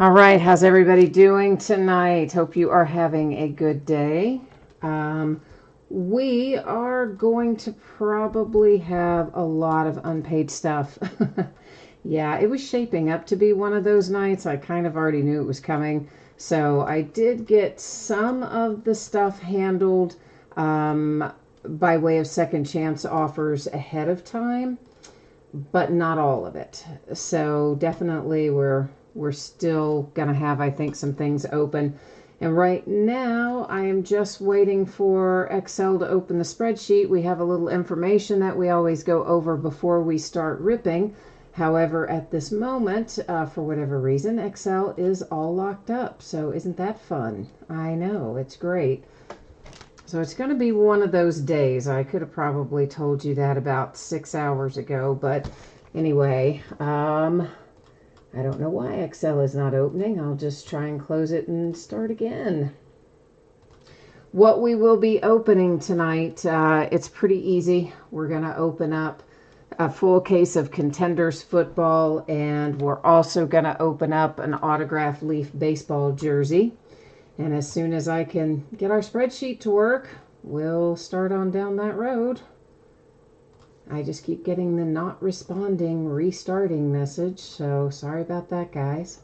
All right, how's everybody doing tonight? Hope you are having a good day. We are going to probably have a lot of unpaid stuff. Yeah, it was shaping up to be one of those nights. I kind of already knew it was coming. So I did get some of the stuff handled by way of second chance offers ahead of time, but not all of it. So definitely we're still going to have, I think, some things open. And right now, I am just waiting for Excel to open the spreadsheet. We have a little information that we always go over before we start ripping. However, at this moment, for whatever reason, Excel is all locked up. So isn't that fun? I know, it's great. So it's going to be one of those days. I could have probably told you that about 6 hours ago. But anyway, I don't know why Excel is not opening. I'll just try and close it and start again. What we will be opening tonight, it's pretty easy. We're going to open up a full case of Contenders football, and we're also going to open up an autographed Leaf baseball jersey. And as soon as I can get our spreadsheet to work, we'll start on down that road. I just keep getting the not responding, restarting message, so sorry about that, guys.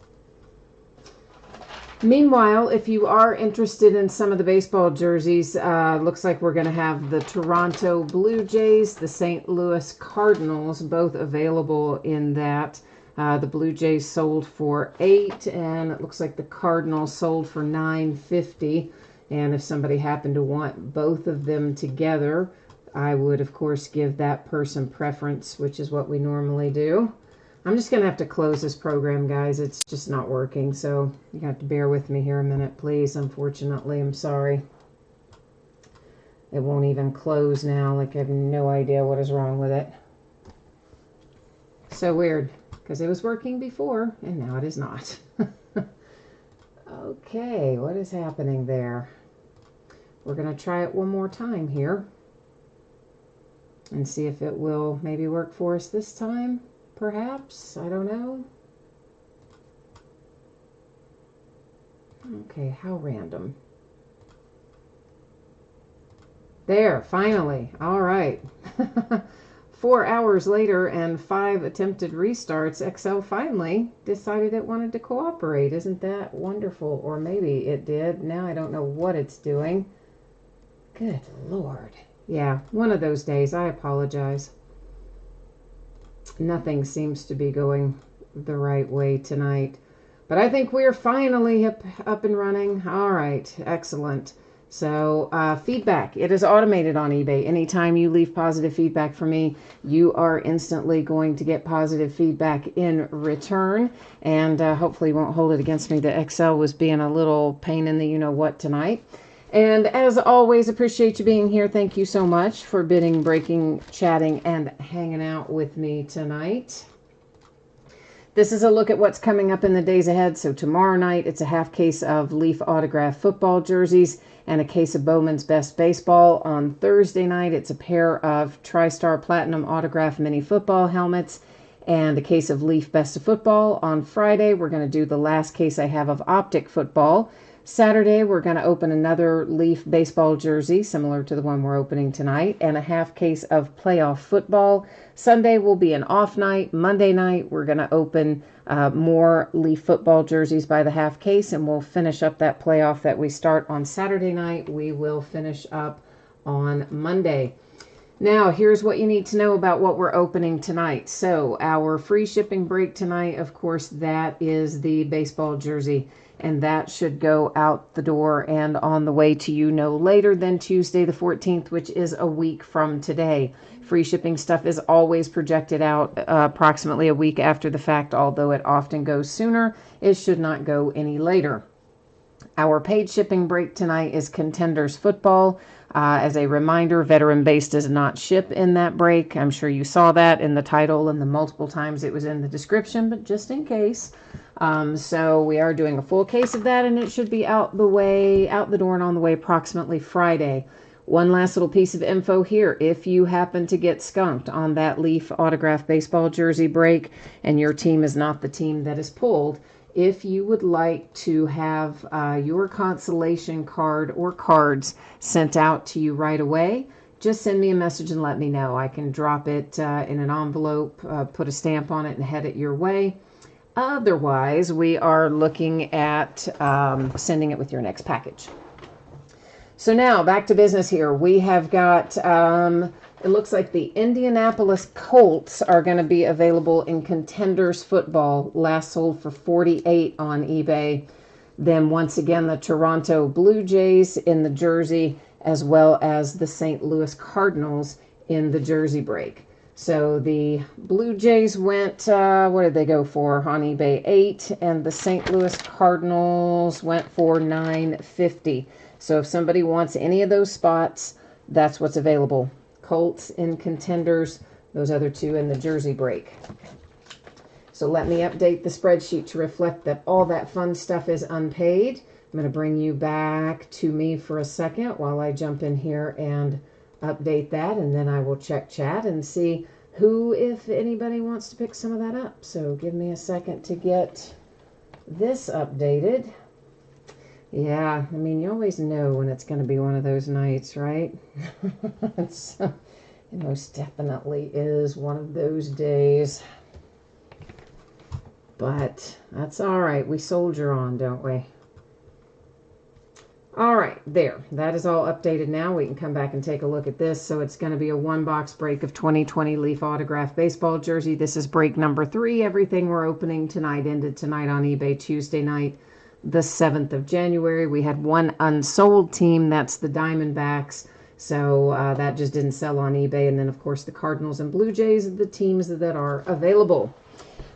Meanwhile, if you are interested in some of the baseball jerseys, looks like we're going to have the Toronto Blue Jays, the St. Louis Cardinals, both available in that. The Blue Jays sold for $8, and it looks like the Cardinals sold for $9.50. And if somebody happened to want both of them together, I would, of course, give that person preference, which is what we normally do. I'm just going to have to close this program, guys. It's just not working, so you have to bear with me here a minute, please. Unfortunately, I'm sorry. It won't even close now. Like, I have no idea what is wrong with it. So weird, because it was working before, and now it is not. Okay, what is happening there? We're going to try it one more time here and see if it will maybe work for us this time, perhaps. I don't know. Okay, how random. There, finally. All right. 4 hours later and 5 attempted restarts, Excel finally decided it wanted to cooperate. Isn't that wonderful? Or maybe it did. Now I don't know what it's doing. Good Lord. Yeah, one of those days. I apologize. Nothing seems to be going the right way tonight. But I think we're finally up and running. All right, excellent. So feedback, it is automated on eBay. Anytime you leave positive feedback for me, you are instantly going to get positive feedback in return. And hopefully you won't hold it against me that Excel was being a little pain in the you-know-what tonight. And as always, appreciate you being here. Thank you so much for bidding, breaking, chatting, and hanging out with me tonight. This is a look at what's coming up in the days ahead. So tomorrow night, it's a half case of Leaf autographed football jerseys and a case of Bowman's Best Baseball. On Thursday night, it's a pair of TriStar Platinum autographed mini football helmets and a case of Leaf Best of Football. On Friday, we're going to do the last case I have of Optic Football. Saturday, we're going to open another Leaf baseball jersey, similar to the one we're opening tonight, and a half case of playoff football. Sunday will be an off night. Monday night, we're going to open more Leaf football jerseys by the half case, and we'll finish up that playoff that we start on Saturday night. We will finish up on Monday. Now, here's what you need to know about what we're opening tonight. So, our free shipping break tonight, of course, that is the baseball jersey. And that should go out the door and on the way to you no later than Tuesday the 14th, which is a week from today. Free shipping stuff is always projected out approximately a week after the fact, although it often goes sooner. It should not go any later. Our paid shipping break tonight is Contenders football. As a reminder, Veteran Base does not ship in that break. I'm sure you saw that in the title and the multiple times it was in the description, but just in case. So we are doing a full case of that, and it should be out the door and on the way approximately Friday. One last little piece of info here. If you happen to get skunked on that Leaf autographed baseball jersey break and your team is not the team that is pulled, if you would like to have your consolation card or cards sent out to you right away, just send me a message and let me know. I can drop it in an envelope, put a stamp on it, and head it your way. Otherwise, we are looking at sending it with your next package. So now, back to business here. We have got, it looks like the Indianapolis Colts are going to be available in Contenders football. Last sold for $48 on eBay. Then once again, the Toronto Blue Jays in the jersey, as well as the St. Louis Cardinals in the jersey break. So the Blue Jays went, what did they go for on eBay? $8, and the St. Louis Cardinals went for $9.50. So if somebody wants any of those spots, that's what's available. Colts in Contenders, those other two in the jersey break. So let me update the spreadsheet to reflect that all that fun stuff is unpaid. I'm going to bring you back to me for a second while I jump in here and update that, and then I will check chat and see who, if anybody, wants to pick some of that up. So give me a second to get this updated. Yeah, I mean, you always know when it's going to be one of those nights, right? It most definitely is one of those days. But that's all right. We soldier on, don't we? All right, there. That is all updated now. We can come back and take a look at this. So it's going to be a one-box break of 2020 Leaf Autograph Baseball Jersey. This is break number 3. Everything we're opening tonight ended tonight on eBay Tuesday night, the 7th of January. We had one unsold team. That's the Diamondbacks. So that just didn't sell on eBay. And then, of course, the Cardinals and Blue Jays are the teams that are available.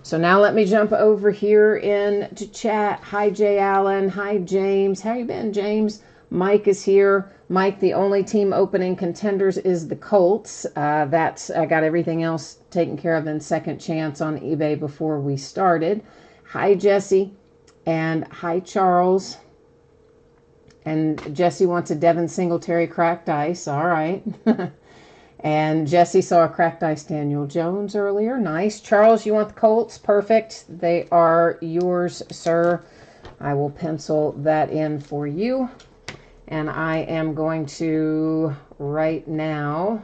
So now let me jump over here into chat. Hi, Jay Allen. Hi, James. How you been, James? Mike is here. Mike, the only team opening Contenders is the Colts. I got everything else taken care of in second chance on eBay before we started. Hi, Jesse. And hi, Charles. And Jesse wants a Devin Singletary cracked ice. All right. And Jesse saw a cracked ice Daniel Jones earlier. Nice. Charles, you want the Colts? Perfect. They are yours, sir. I will pencil that in for you. And I am going to, right now,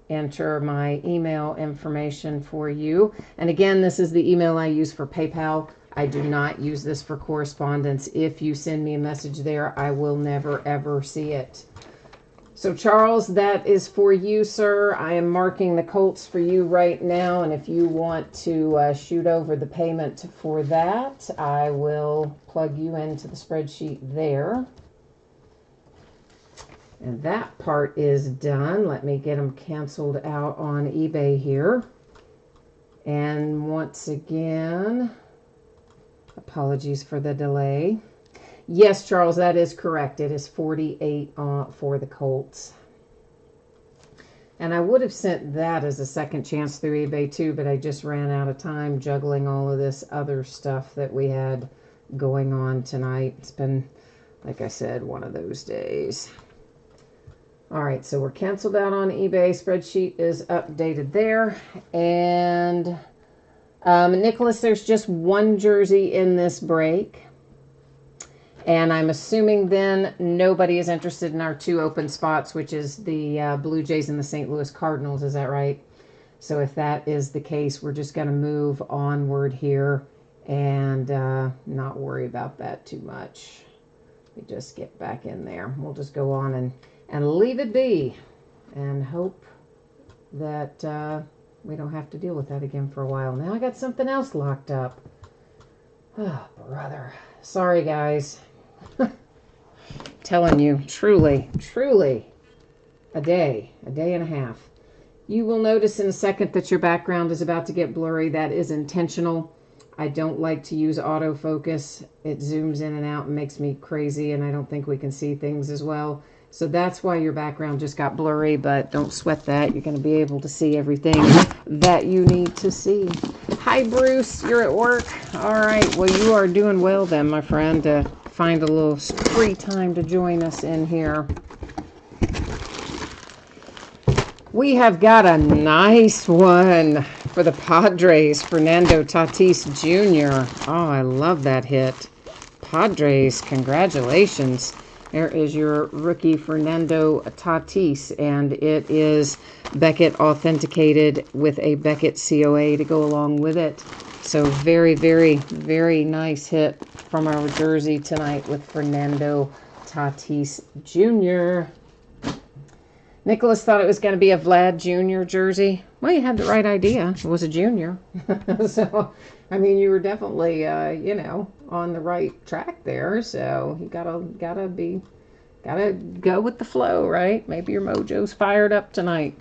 enter my email information for you. And again, this is the email I use for PayPal. I do not use this for correspondence. If you send me a message there, I will never, ever see it. So, Charles, that is for you, sir. I am marking the Colts for you right now, and if you want to shoot over the payment for that, I will plug you into the spreadsheet there. And that part is done. Let me get them canceled out on eBay here. And once again, apologies for the delay. Yes, Charles, that is correct. It is 48 for the Colts. And I would have sent that as a second chance through eBay too, but I just ran out of time juggling all of this other stuff that we had going on tonight. It's been, like I said, one of those days. All right, so we're canceled out on eBay. Spreadsheet is updated there. And Nicholas, there's just one jersey in this break. And I'm assuming then nobody is interested in our 2 open spots, which is the Blue Jays and the St. Louis Cardinals. Is that right? So if that is the case, we're just going to move onward here and not worry about that too much. We just get back in there. We'll just go on and leave it be and hope that we don't have to deal with that again for a while. Now I got something else locked up. Oh, brother. Sorry, guys. Telling you, truly, a day and a half. You will notice in a second that your background is about to get blurry. That is intentional. I don't like to use autofocus. It zooms in and out and makes me crazy, and I don't think we can see things as well. So that's why your background just got blurry, but don't sweat that. You're going to be able to see everything that you need to see. Hi, Bruce. You're at work? All right. Well, you are doing well then, my friend, to find a little free time to join us in here. We have got a nice one For the Padres, Fernando Tatis Jr. Oh, I love that hit. Padres, congratulations. There is your rookie Fernando Tatis, and it is Beckett authenticated with a Beckett COA to go along with it. So very, very, very nice hit from our jersey tonight with Fernando Tatis Jr. Nicholas thought it was going to be a Vlad Jr. jersey. Well, you had the right idea. It was a junior. So, I mean, you were definitely, on the right track there. So you gotta go with the flow, right? Maybe your mojo's fired up tonight.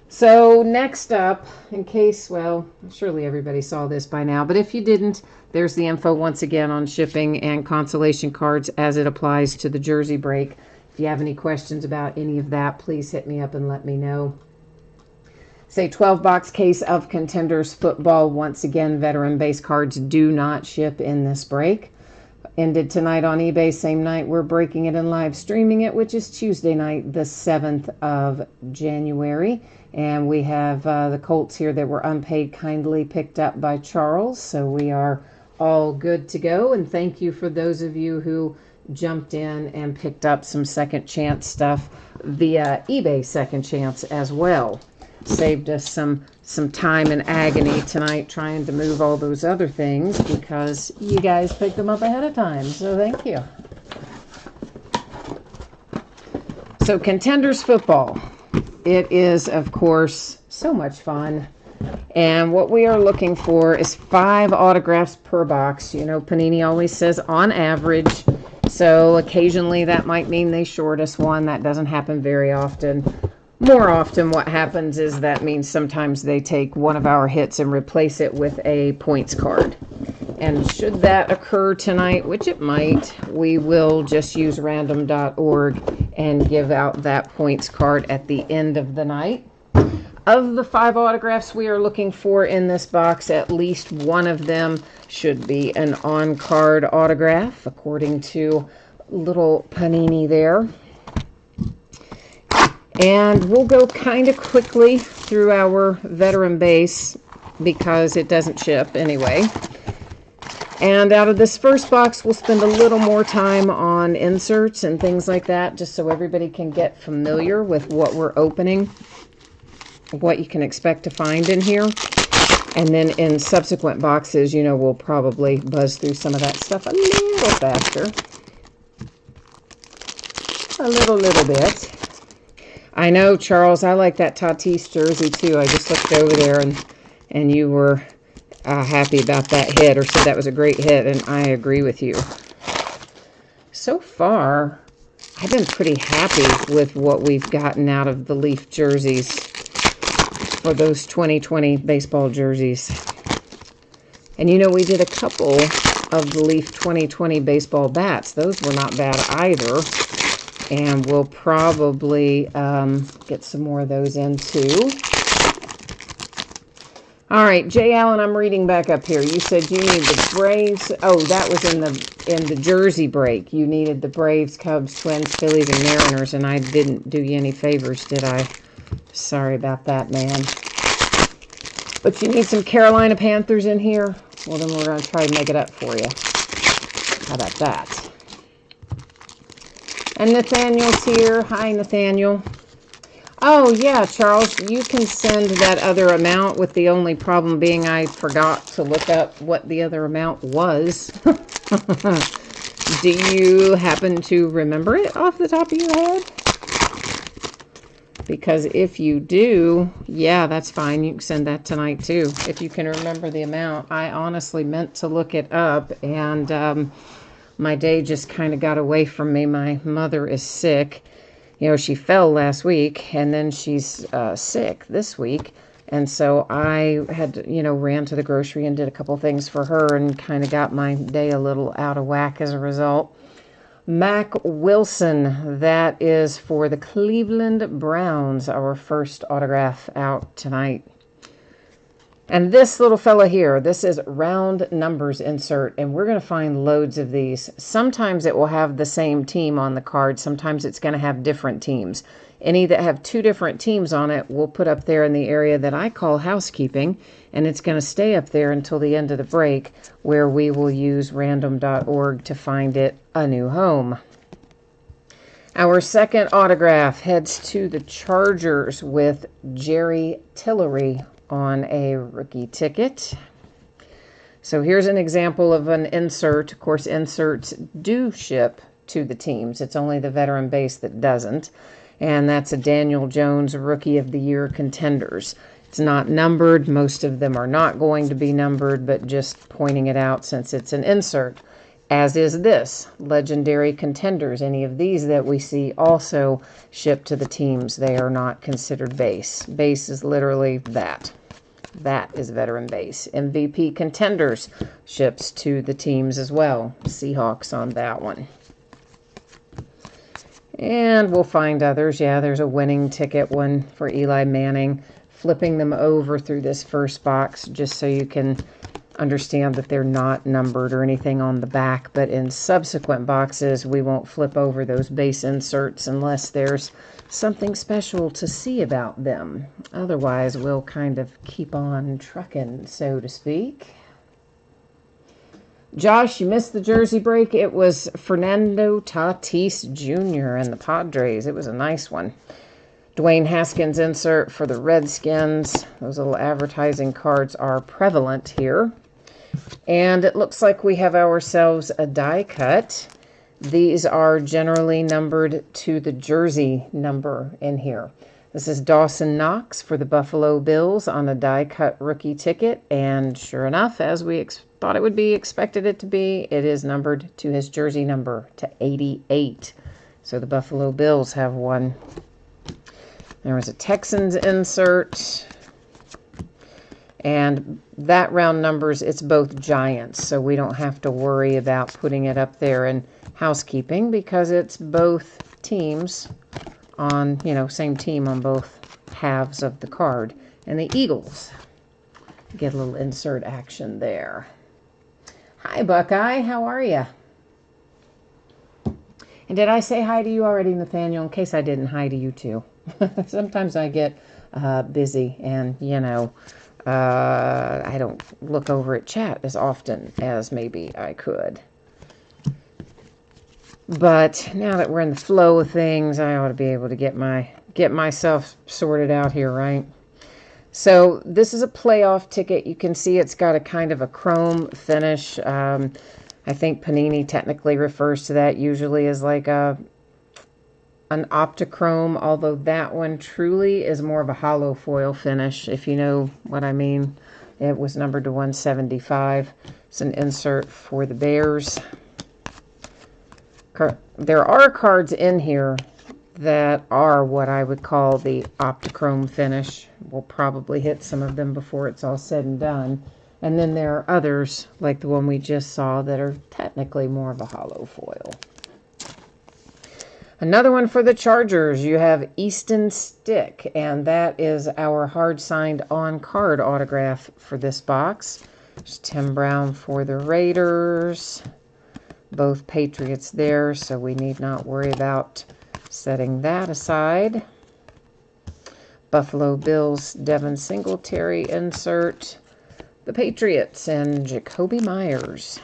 So next up, in case, well, surely everybody saw this by now, but if you didn't, there's the info once again on shipping and consolation cards as it applies to the jersey break. If you have any questions about any of that, please hit me up and let me know. Say 12-box case of Contenders football. Once again, veteran base cards do not ship in this break. Ended tonight on eBay, same night we're breaking it and live streaming it, which is Tuesday night, the 7th of January. And we have the Colts here that were unpaid kindly picked up by Charles. So we are all good to go. And thank you for those of you who jumped in and picked up some second chance stuff via eBay second chance as well. Saved us some time and agony tonight trying to move all those other things because you guys picked them up ahead of time. So thank you. So Contenders football. It is, of course, so much fun. And what we are looking for is 5 autographs per box. You know, Panini always says on average. So occasionally that might mean they short us one. That doesn't happen very often. More often what happens is that means sometimes they take one of our hits and replace it with a points card. And should that occur tonight, which it might, we will just use random.org and give out that points card at the end of the night. Of the 5 autographs we are looking for in this box, at least one of them should be an on-card autograph, according to little Panini there. And we'll go kind of quickly through our veteran base because it doesn't ship anyway. And out of this first box, we'll spend a little more time on inserts and things like that, just so everybody can get familiar with what we're opening, what you can expect to find in here. And then in subsequent boxes, you know, we'll probably buzz through some of that stuff a little faster. A little bit. I know, Charles, I like that Tatis jersey too. I just looked over there and you were happy about that hit, or said that was a great hit, and I agree with you. So far, I've been pretty happy with what we've gotten out of the Leaf jerseys for those 2020 baseball jerseys. And you know, we did a couple of the Leaf 2020 baseball bats. Those were not bad either. And we'll probably get some more of those in too. All right, Jay Allen, I'm reading back up here. You said you need the Braves. Oh, that was in the jersey break. You needed the Braves, Cubs, Twins, Phillies, and Mariners, and I didn't do you any favors, did I? Sorry about that, man. But you need some Carolina Panthers in here? Well, then we're going to try to make it up for you. How about that? And Nathaniel's here. Hi, Nathaniel. Oh, yeah, Charles, you can send that other amount, with the only problem being I forgot to look up what the other amount was. Do you happen to remember it off the top of your head? Because if you do, yeah, that's fine. You can send that tonight, too, if you can remember the amount. I honestly meant to look it up, and my day just kind of got away from me. My mother is sick. You know, she fell last week, and then she's sick this week. And so I had, you know, ran to the grocery and did a couple things for her and kind of got my day a little out of whack as a result. Mac Wilson, that is for the Cleveland Browns, our first autograph out tonight. And this little fella here, this is round numbers insert, and we're going to find loads of these. Sometimes it will have the same team on the card. Sometimes it's going to have different teams. Any that have two different teams on it, we'll put up there in the area that I call housekeeping, and it's going to stay up there until the end of the break, where we will use random.org to find it a new home. Our second autograph heads to the Chargers with Jerry Tillery on a rookie ticket. So here's an example of an insert. Of course, inserts do ship to the teams. It's only the veteran base that doesn't. And that's a Daniel Jones Rookie of the Year Contenders. It's not numbered. Most of them are not going to be numbered, but just pointing it out since it's an insert. As is this, Legendary Contenders. Any of these that we see also ship to the teams. They are not considered base. Base is literally that. That is veteran base. MVP Contenders ships to the teams as well. Seahawks on that one. And we'll find others. Yeah, there's a winning ticket one for Eli Manning. Flipping them over through this first box just so you can understand that they're not numbered or anything on the back. But in subsequent boxes, we won't flip over those base inserts unless there's something special to see about them. Otherwise, we'll kind of keep on trucking, so to speak. Josh, you missed the jersey break. It was Fernando Tatis Jr. and the Padres. It was a nice one. Dwayne Haskins insert for the Redskins. Those little advertising cards are prevalent here. And it looks like we have ourselves a die cut. These are generally numbered to the jersey number in here. This is Dawson Knox for the Buffalo Bills on a die-cut rookie ticket. And sure enough, as we thought it would be, expected it to be, it is numbered to his jersey number, to 88. So the Buffalo Bills have one. There was a Texans insert. And that round numbers, it's both Giants. So we don't have to worry about putting it up there in housekeeping because it's both teams on, same team on both halves of the card. And the Eagles get a little insert action there. Hi, Buckeye. How are you? And did I say hi to you already, Nathaniel? In case I didn't, hi to you too. Sometimes I get busy and, I don't look over at chat as often as maybe I could. But now that we're in the flow of things, I ought to be able to get myself sorted out here, right? So this is a playoff ticket. You can see it's got a kind of a chrome finish. I think Panini technically refers to that usually as like an optichrome, although that one truly is more of a hollow foil finish, if you know what I mean. It was numbered to 175. It's an insert for the Bears. There are cards in here that are what I would call the optichrome finish. We'll probably hit some of them before it's all said and done. And then there are others, like the one we just saw, that are technically more of a hollow foil. Another one for the Chargers. You have Easton Stick, and that is our hard-signed on-card autograph for this box. There's Tim Brown for the Raiders. Both Patriots there, so we need not worry about setting that aside. Buffalo Bills, Devin Singletary insert. The Patriots and Jacoby Myers.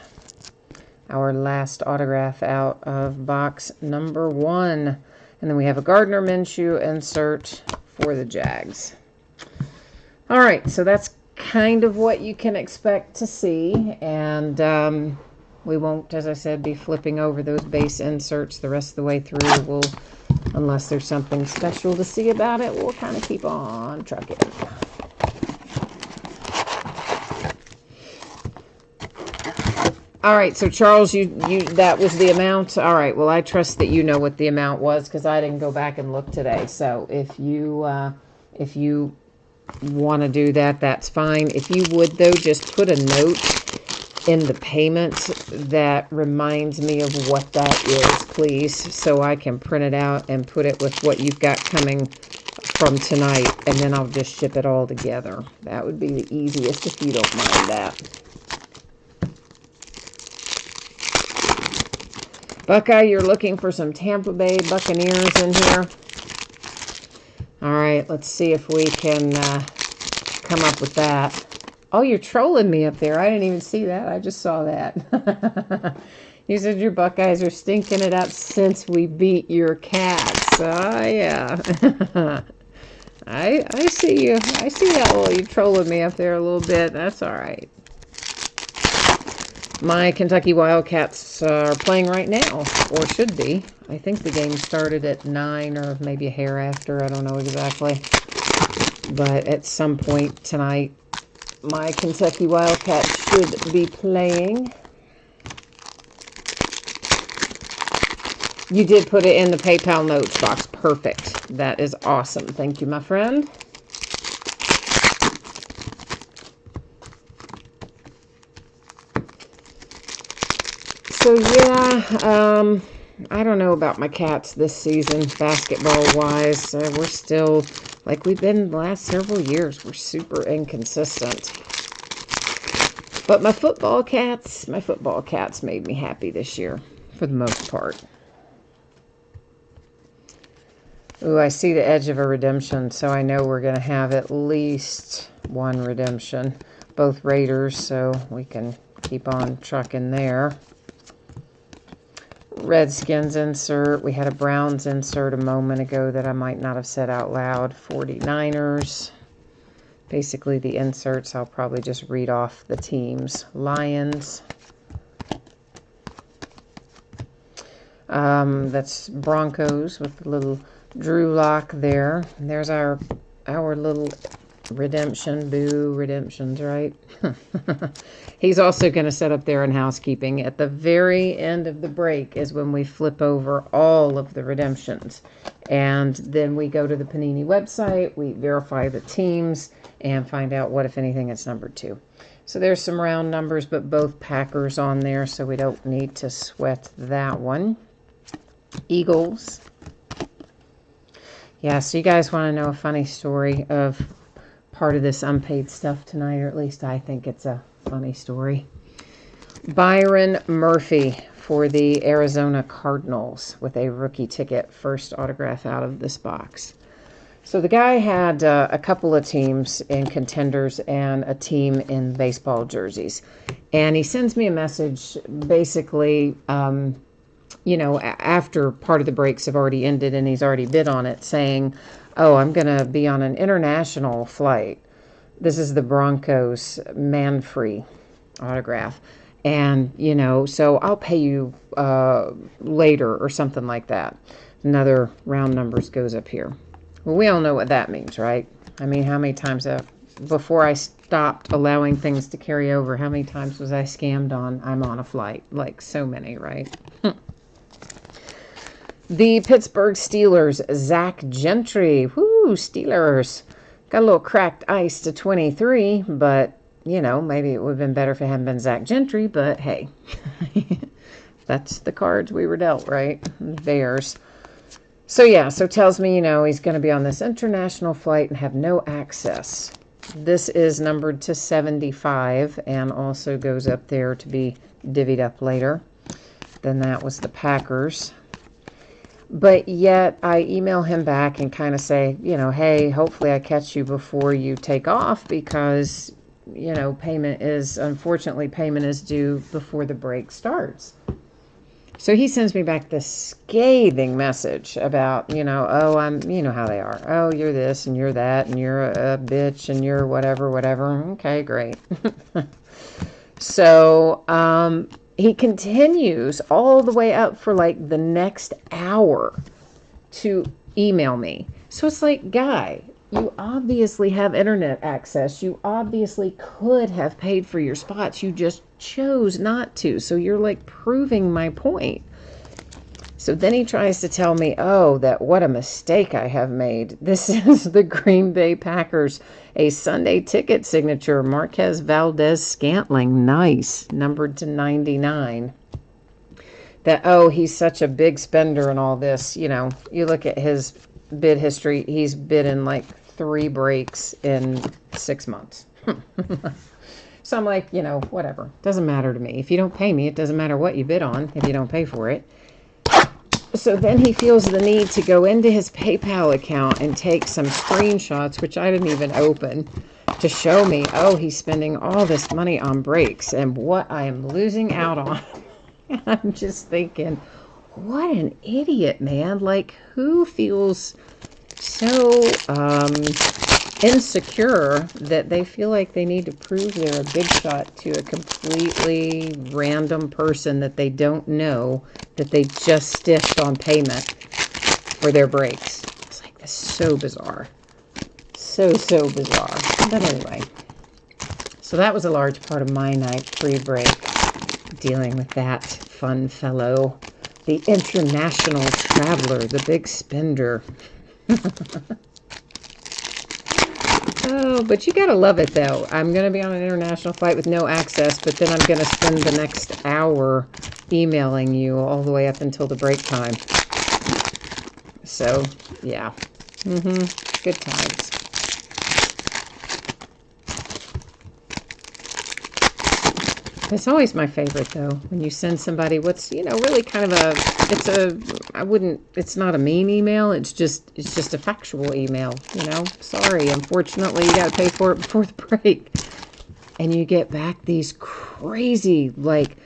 Our last autograph out of box number 1. And then we have a Gardner Minshew insert for the Jags. All right, so that's kind of what you can expect to see. And we won't, as I said, be flipping over those base inserts the rest of the way through. Unless there's something special to see about it, we'll kind of keep on trucking. All right, so Charles, you that was the amount. All right, well, I trust that you know what the amount was because I didn't go back and look today. So if you want to do that, that's fine. If you would, though, just put a note in the payment that reminds me of what that is, please, so I can print it out and put it with what you've got coming from tonight, and then I'll just ship it all together. That would be the easiest if you don't mind that. Buckeye, you're looking for some Tampa Bay Buccaneers in here. All right, let's see if we can come up with that. Oh, you're trolling me up there. I didn't even see that. I just saw that. You said your Buckeyes are stinking it up since we beat your Cats. Oh, yeah. I see you. I see that little, you trolling me up there a little bit. That's all right. My Kentucky Wildcats are playing right now, or should be. I think the game started at 9 or maybe a hair after. I don't know exactly. But at some point tonight, my Kentucky Wildcats should be playing. You did put it in the PayPal notes box. Perfect. That is awesome. Thank you, my friend. So, yeah, I don't know about my Cats this season, basketball-wise. We're still, like we've been the last several years, we're super inconsistent. But my football cats made me happy this year, for the most part. Ooh, I see the edge of a redemption, so I know we're going to have at least one redemption. Both Raiders, so we can keep on trucking there. Redskins insert. We had a Browns insert a moment ago that I might not have said out loud. 49ers. Basically the inserts, I'll probably just read off the teams. Lions. That's Broncos with the little Drew Lock there. And there's our little redemption. Boo, redemptions, right? He's also going to set up there in housekeeping. At the very end of the break is when we flip over all of the redemptions. And then we go to the Panini website, we verify the teams, and find out what, if anything, it's numbered to. So there's some round numbers, but both Packers on there, so we don't need to sweat that one. Eagles. Yeah, so you guys want to know a funny story of part of this unpaid stuff tonight, or at least I think it's a funny story. Byron Murphy for the Arizona Cardinals with a rookie ticket, first autograph out of this box. So the guy had a couple of teams in contenders and a team in baseball jerseys. And he sends me a message basically, you know, after part of the breaks have already ended and he's already bid on it, saying, oh, I'm going to be on an international flight. This is the Broncos man-free autograph. And, you know, so I'll pay you later or something like that. Another round numbers goes up here. Well, we all know what that means, right? I mean, how many times before I stopped allowing things to carry over, how many times was I scammed on I'm on a flight? Like so many, right? The Pittsburgh Steelers, Zach Gentry. Whoo, Steelers. Got a little cracked ice to 23, but, you know, maybe it would have been better if it hadn't been Zach Gentry, but hey. That's the cards we were dealt, right? Bears. So, yeah, so tells me, you know, he's going to be on this international flight and have no access. This is numbered to 75 and also goes up there to be divvied up later. Then that was the Packers. But yet I email him back and kind of say, you know, hey, hopefully I catch you before you take off because, you know, unfortunately, payment is due before the break starts. So he sends me back this scathing message about, you know, oh, you know how they are. Oh, you're this and you're that and you're a bitch and you're whatever. Okay, great. So, he continues all the way up for like the next hour to email me. So it's like, guy, you obviously have internet access. You obviously could have paid for your spots. You just chose not to. So you're like proving my point. So then he tries to tell me, oh, that what a mistake I have made. This is the Green Bay Packers, a Sunday ticket signature, Marquez Valdez-Scantling. Nice, numbered to 99. That, oh, he's such a big spender and all this. You know, you look at his bid history, he's bid in like 3 breaks in 6 months. So I'm like, whatever. Doesn't matter to me. If you don't pay me, it doesn't matter what you bid on if you don't pay for it. So then he feels the need to go into his PayPal account and take some screenshots, which I didn't even open, to show me, oh, he's spending all this money on breaks and what I am losing out on. I'm just thinking, what an idiot, man. Like, who feels so insecure that they feel like they need to prove they're a big shot to a completely random person that they don't know, that they just stiffed on payment for their breaks. It's like, this is so bizarre. So bizarre. But anyway, so that was a large part of my night pre-break, dealing with that fun fellow, the international traveler, the big spender. Oh, but you gotta love it, though. I'm gonna be on an international flight with no access, but then I'm gonna spend the next hour emailing you all the way up until the break time. So, yeah. Good times. It's always my favorite, though, when you send somebody what's, really kind of it's not a mean email. It's just a factual email, Sorry, unfortunately, you got to pay for it before the break. And you get back these crazy, like,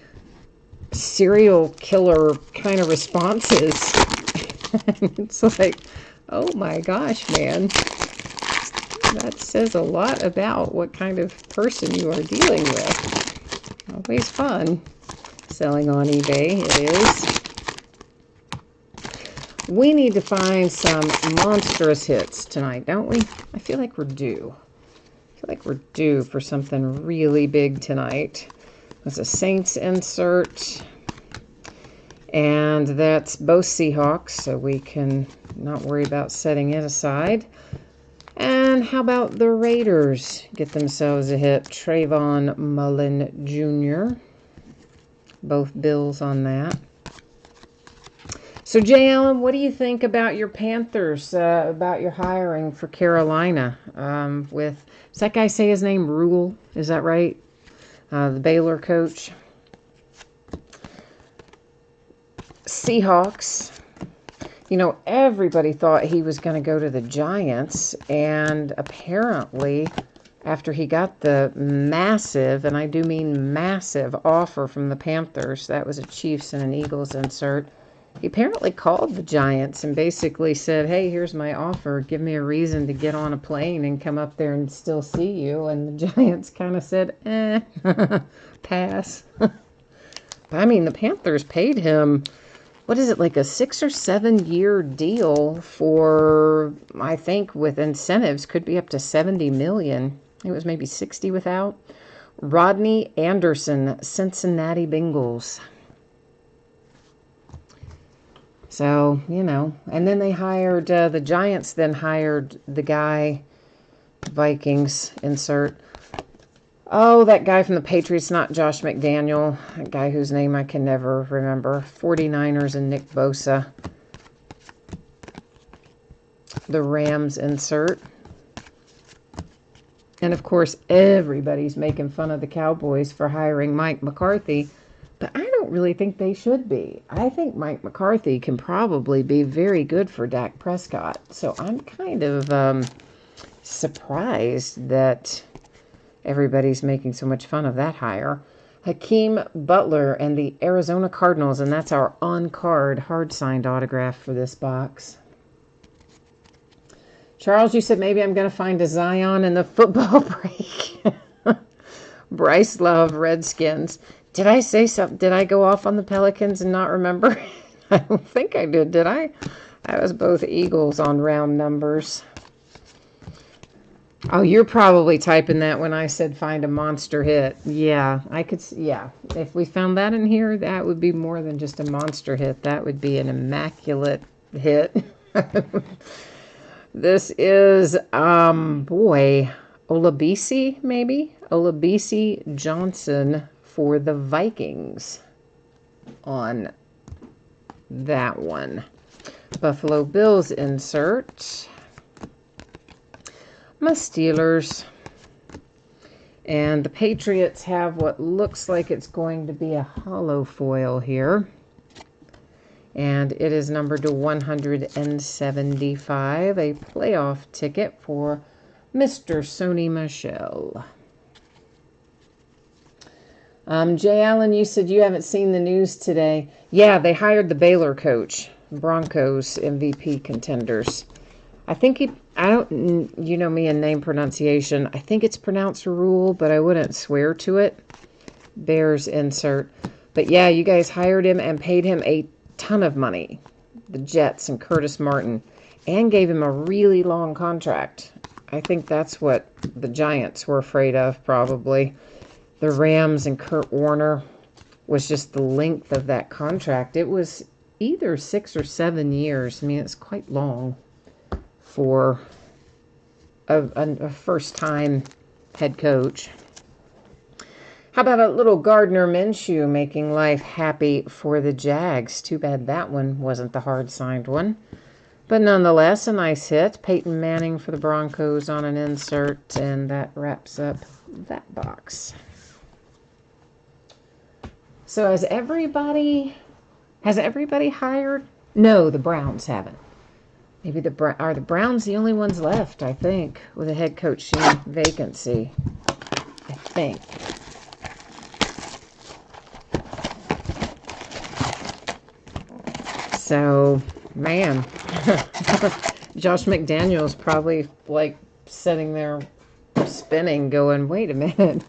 serial killer kind of responses. It's like, oh my gosh, man. That says a lot about what kind of person you are dealing with. Always fun selling on eBay, it is. We need to find some monstrous hits tonight, don't we? I feel like we're due. I feel like we're due for something really big tonight. There's a Saints insert, and that's both Seahawks, so we can not worry about setting it aside. And how about the Raiders get themselves a hit? Trayvon Mullen Jr. Both Bills on that. So, Jay Allen, what do you think about your Panthers, about your hiring for Carolina? Does that guy say his name, Rule? Is that right? The Baylor coach. Seahawks. Everybody thought he was going to go to the Giants, and apparently, after he got the massive, and I do mean massive, offer from the Panthers, that was a Chiefs and an Eagles insert, he apparently called the Giants and basically said, hey, here's my offer, give me a reason to get on a plane and come up there and still see you, and the Giants kind of said, pass. But I mean, the Panthers paid him, what is it, like a 6 or 7 year deal for, I think, with incentives, could be up to $70 million. It was maybe 60 without. Rodney Anderson, Cincinnati Bengals. So, and then they hired, the Giants then hired the guy, Vikings insert. Oh, that guy from the Patriots, not Josh McDaniel. That guy whose name I can never remember. 49ers and Nick Bosa. The Rams insert. And, of course, everybody's making fun of the Cowboys for hiring Mike McCarthy. But I don't really think they should be. I think Mike McCarthy can probably be very good for Dak Prescott. So I'm kind of surprised that everybody's making so much fun of that hire. Hakeem Butler and the Arizona Cardinals, and that's our on-card, hard-signed autograph for this box. Charles, you said maybe I'm going to find a Zion in the football break. Bryce Love, Redskins. Did I say something? Did I go off on the Pelicans and not remember? I don't think I did I? That was both Eagles on round numbers. Oh, you're probably typing that when I said find a monster hit. Yeah, I could. Yeah, if we found that in here, that would be more than just a monster hit. That would be an immaculate hit. This is, Olabisi, maybe? Olabisi Johnson for the Vikings on that one. Buffalo Bills insert. My Steelers. And the Patriots have what looks like it's going to be a hollow foil here. And it is numbered to 175, a playoff ticket for Mr. Sony Michel. Jay Allen, you said you haven't seen the news today. Yeah, they hired the Baylor coach, Broncos MVP contenders. I think you know me in name pronunciation. I think it's pronounced Rule, but I wouldn't swear to it. Bears insert. But yeah, you guys hired him and paid him a ton of money. The Jets and Curtis Martin. And gave him a really long contract. I think that's what the Giants were afraid of, probably. The Rams and Kurt Warner was just the length of that contract. It was either 6 or 7 years. I mean, it's quite long for a first-time head coach. How about a little Gardner Minshew making life happy for the Jags? Too bad that one wasn't the hard-signed one. But nonetheless, a nice hit. Peyton Manning for the Broncos on an insert, and that wraps up that box. So has everybody hired? No, the Browns haven't. Maybe are the Browns the only ones left, I think, with a head coaching vacancy. I think. So, man, Josh McDaniels probably like sitting there spinning going, wait a minute,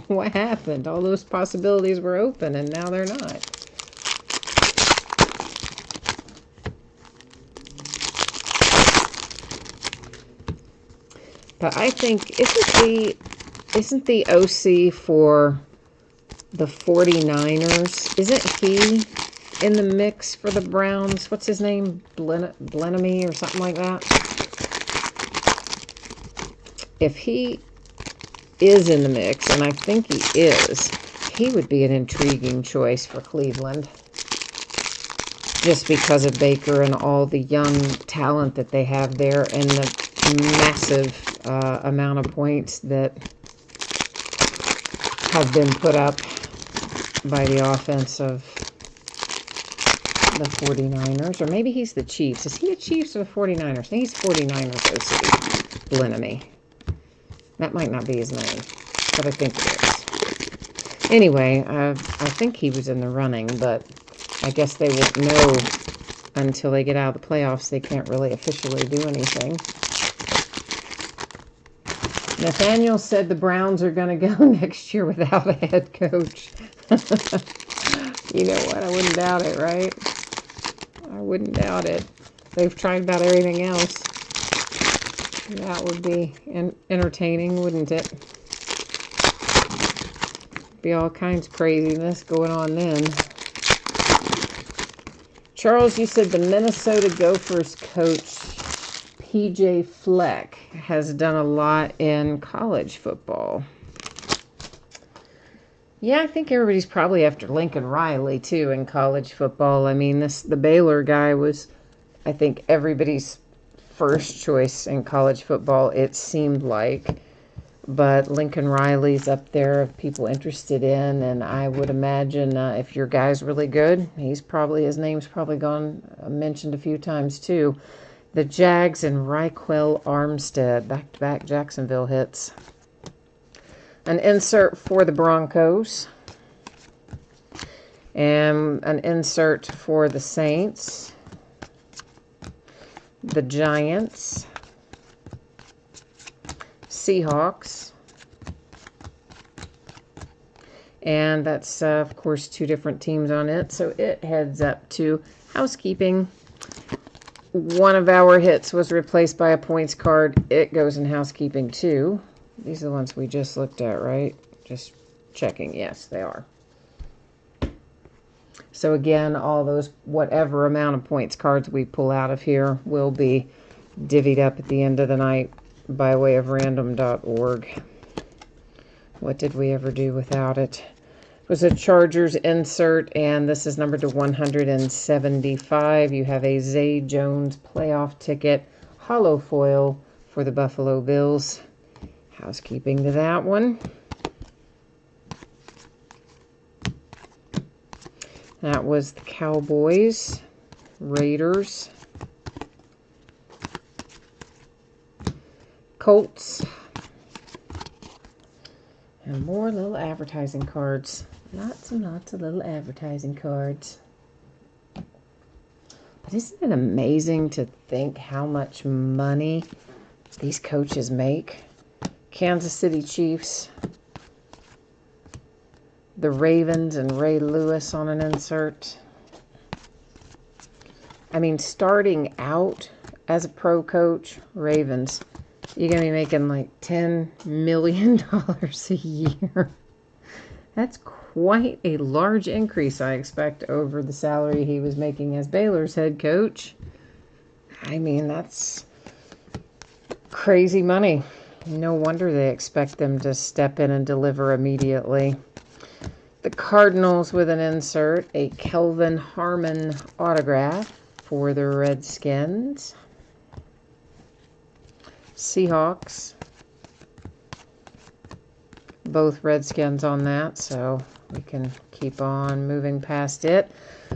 what happened? All those possibilities were open and now they're not. But I think, isn't the OC for the 49ers, isn't he in the mix for the Browns? What's his name? Blenemy or something like that? If he is in the mix, and I think he is, he would be an intriguing choice for Cleveland. Just because of Baker and all the young talent that they have there and the massive amount of points that have been put up by the offense of the 49ers. Or maybe he's the Chiefs. Is he the Chiefs or the 49ers? I think he's 49ers OC. Blenemy. That might not be his name, but I think it is. Anyway, I think he was in the running, but I guess they won't know until they get out of the playoffs. They can't really officially do anything. Nathaniel said the Browns are going to go next year without a head coach. You know what? I wouldn't doubt it, right? I wouldn't doubt it. They've tried about everything else. That would be entertaining, wouldn't it? Be all kinds of craziness going on then. Charles, you said the Minnesota Gophers coach PJ Fleck has done a lot in college football. Yeah, I think everybody's probably after Lincoln Riley, too, in college football. I mean, the Baylor guy was, I think, everybody's first choice in college football, it seemed like. But Lincoln Riley's up there of people interested in, and I would imagine if your guy's really good, his name's probably gone mentioned a few times, too. The Jags and Raquel Armstead, back-to-back Jacksonville hits. An insert for the Broncos. And an insert for the Saints. The Giants. Seahawks. And that's, of course, two different teams on it. So it heads up to housekeeping. One of our hits was replaced by a points card. It goes in housekeeping, too. These are the ones we just looked at, right? Just checking. Yes, they are. So again, all those, whatever amount of points cards we pull out of here will be divvied up at the end of the night by way of random.org. What did we ever do without it? was a Chargers insert, and this is numbered to 175. You have a Zay Jones playoff ticket, hollow foil for the Buffalo Bills. Housekeeping to that one. That was the Cowboys, Raiders, Colts, and more little advertising cards. Lots and lots of little advertising cards. But isn't it amazing to think how much money these coaches make? Kansas City Chiefs, the Ravens, and Ray Lewis on an insert. I mean, starting out as a pro coach, Ravens, you're going to be making like $10 million a year. That's quite a large increase, I expect, over the salary he was making as Baylor's head coach. I mean, that's crazy money. No wonder they expect them to step in and deliver immediately. The Cardinals with an insert, a Kelvin Harmon autograph for the Redskins. Seahawks. Both Redskins on that, so we can keep on moving past it.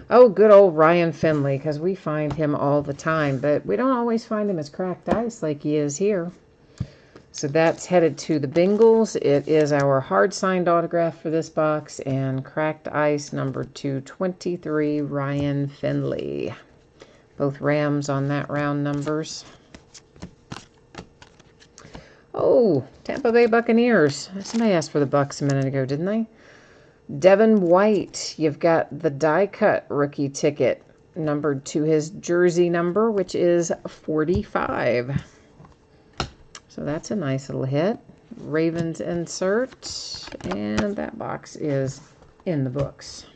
Oh, good old Ryan Finley, because we find him all the time, but we don't always find him as cracked ice like he is here. So that's headed to the Bengals. It is our hard-signed autograph for this box, and cracked ice number 223, Ryan Finley. Both Rams on that round numbers. Oh, Tampa Bay Buccaneers. Somebody asked for the Bucks a minute ago, didn't they? Devin White. You've got the die-cut rookie ticket numbered to his jersey number, which is 45. So that's a nice little hit. Ravens insert. And that box is in the books.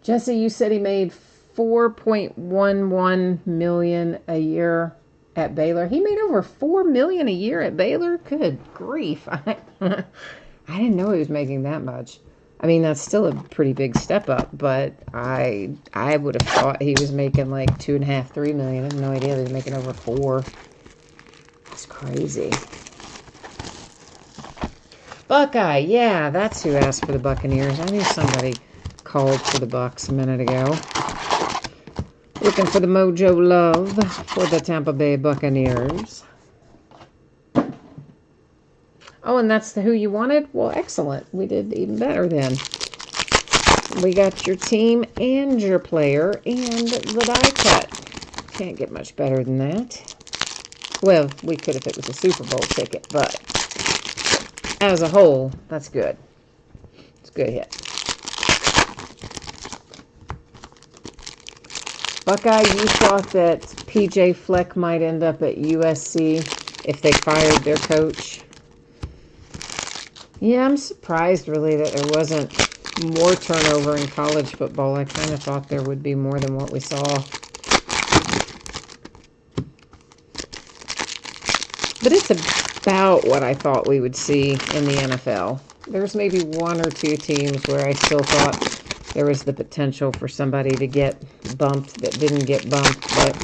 Jesse, you said he made $4.11 million a year at Baylor. He made over $4 million a year at Baylor? Good grief. I didn't know he was making that much. I mean, that's still a pretty big step up, but I would have thought he was making like $2.5, $3 million. I had no idea he was making over $4 million. That's crazy. Buckeye, yeah, that's who asked for the Buccaneers. I knew somebody called for the Bucks a minute ago. Looking for the Mojo Love for the Tampa Bay Buccaneers. Oh, and that's who you wanted? Well, excellent. We did even better then. We got your team and your player and the die cut. Can't get much better than that. Well, we could if it was a Super Bowl ticket, but as a whole, that's good. It's a good hit. Buckeye, you thought that PJ Fleck might end up at USC if they fired their coach. Yeah, I'm surprised really that there wasn't more turnover in college football. I kind of thought there would be more than what we saw. But it's about what I thought we would see in the NFL. There's maybe one or two teams where I still thought there was the potential for somebody to get bumped that didn't get bumped, but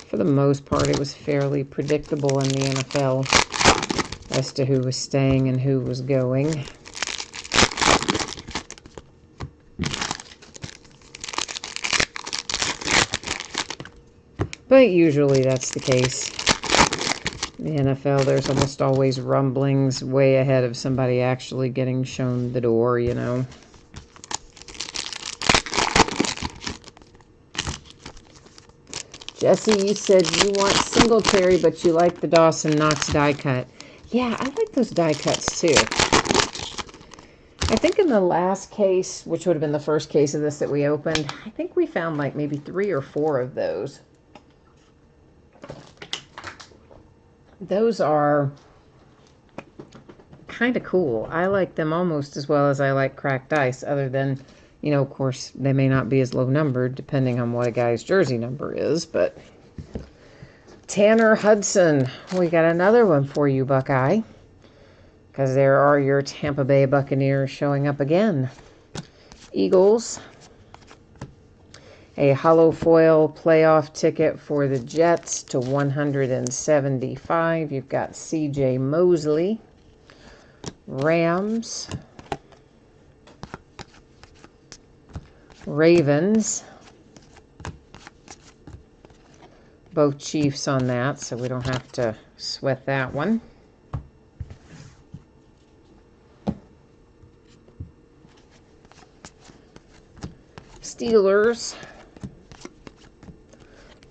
for the most part it was fairly predictable in the NFL as to who was staying and who was going. But usually that's the case. In the NFL, there's almost always rumblings way ahead of somebody actually getting shown the door, you know. Jesse, you said you want Singletary, but you like the Dawson Knox die cut. Yeah, I like those die cuts too. I think in the last case, which would have been the first case of this that we opened, I think we found like maybe 3 or 4 of those. Those are kind of cool. I like them almost as well as I like cracked ice, other than, you know, of course, they may not be as low numbered depending on what a guy's jersey number is, but Tanner Hudson, we got another one for you, Buckeye. because there are your Tampa Bay Buccaneers showing up again. Eagles. A hollow foil playoff ticket for the Jets to 175. You've got C.J. Mosley. Rams. Ravens. Both Chiefs on that, so we don't have to sweat that one. Steelers.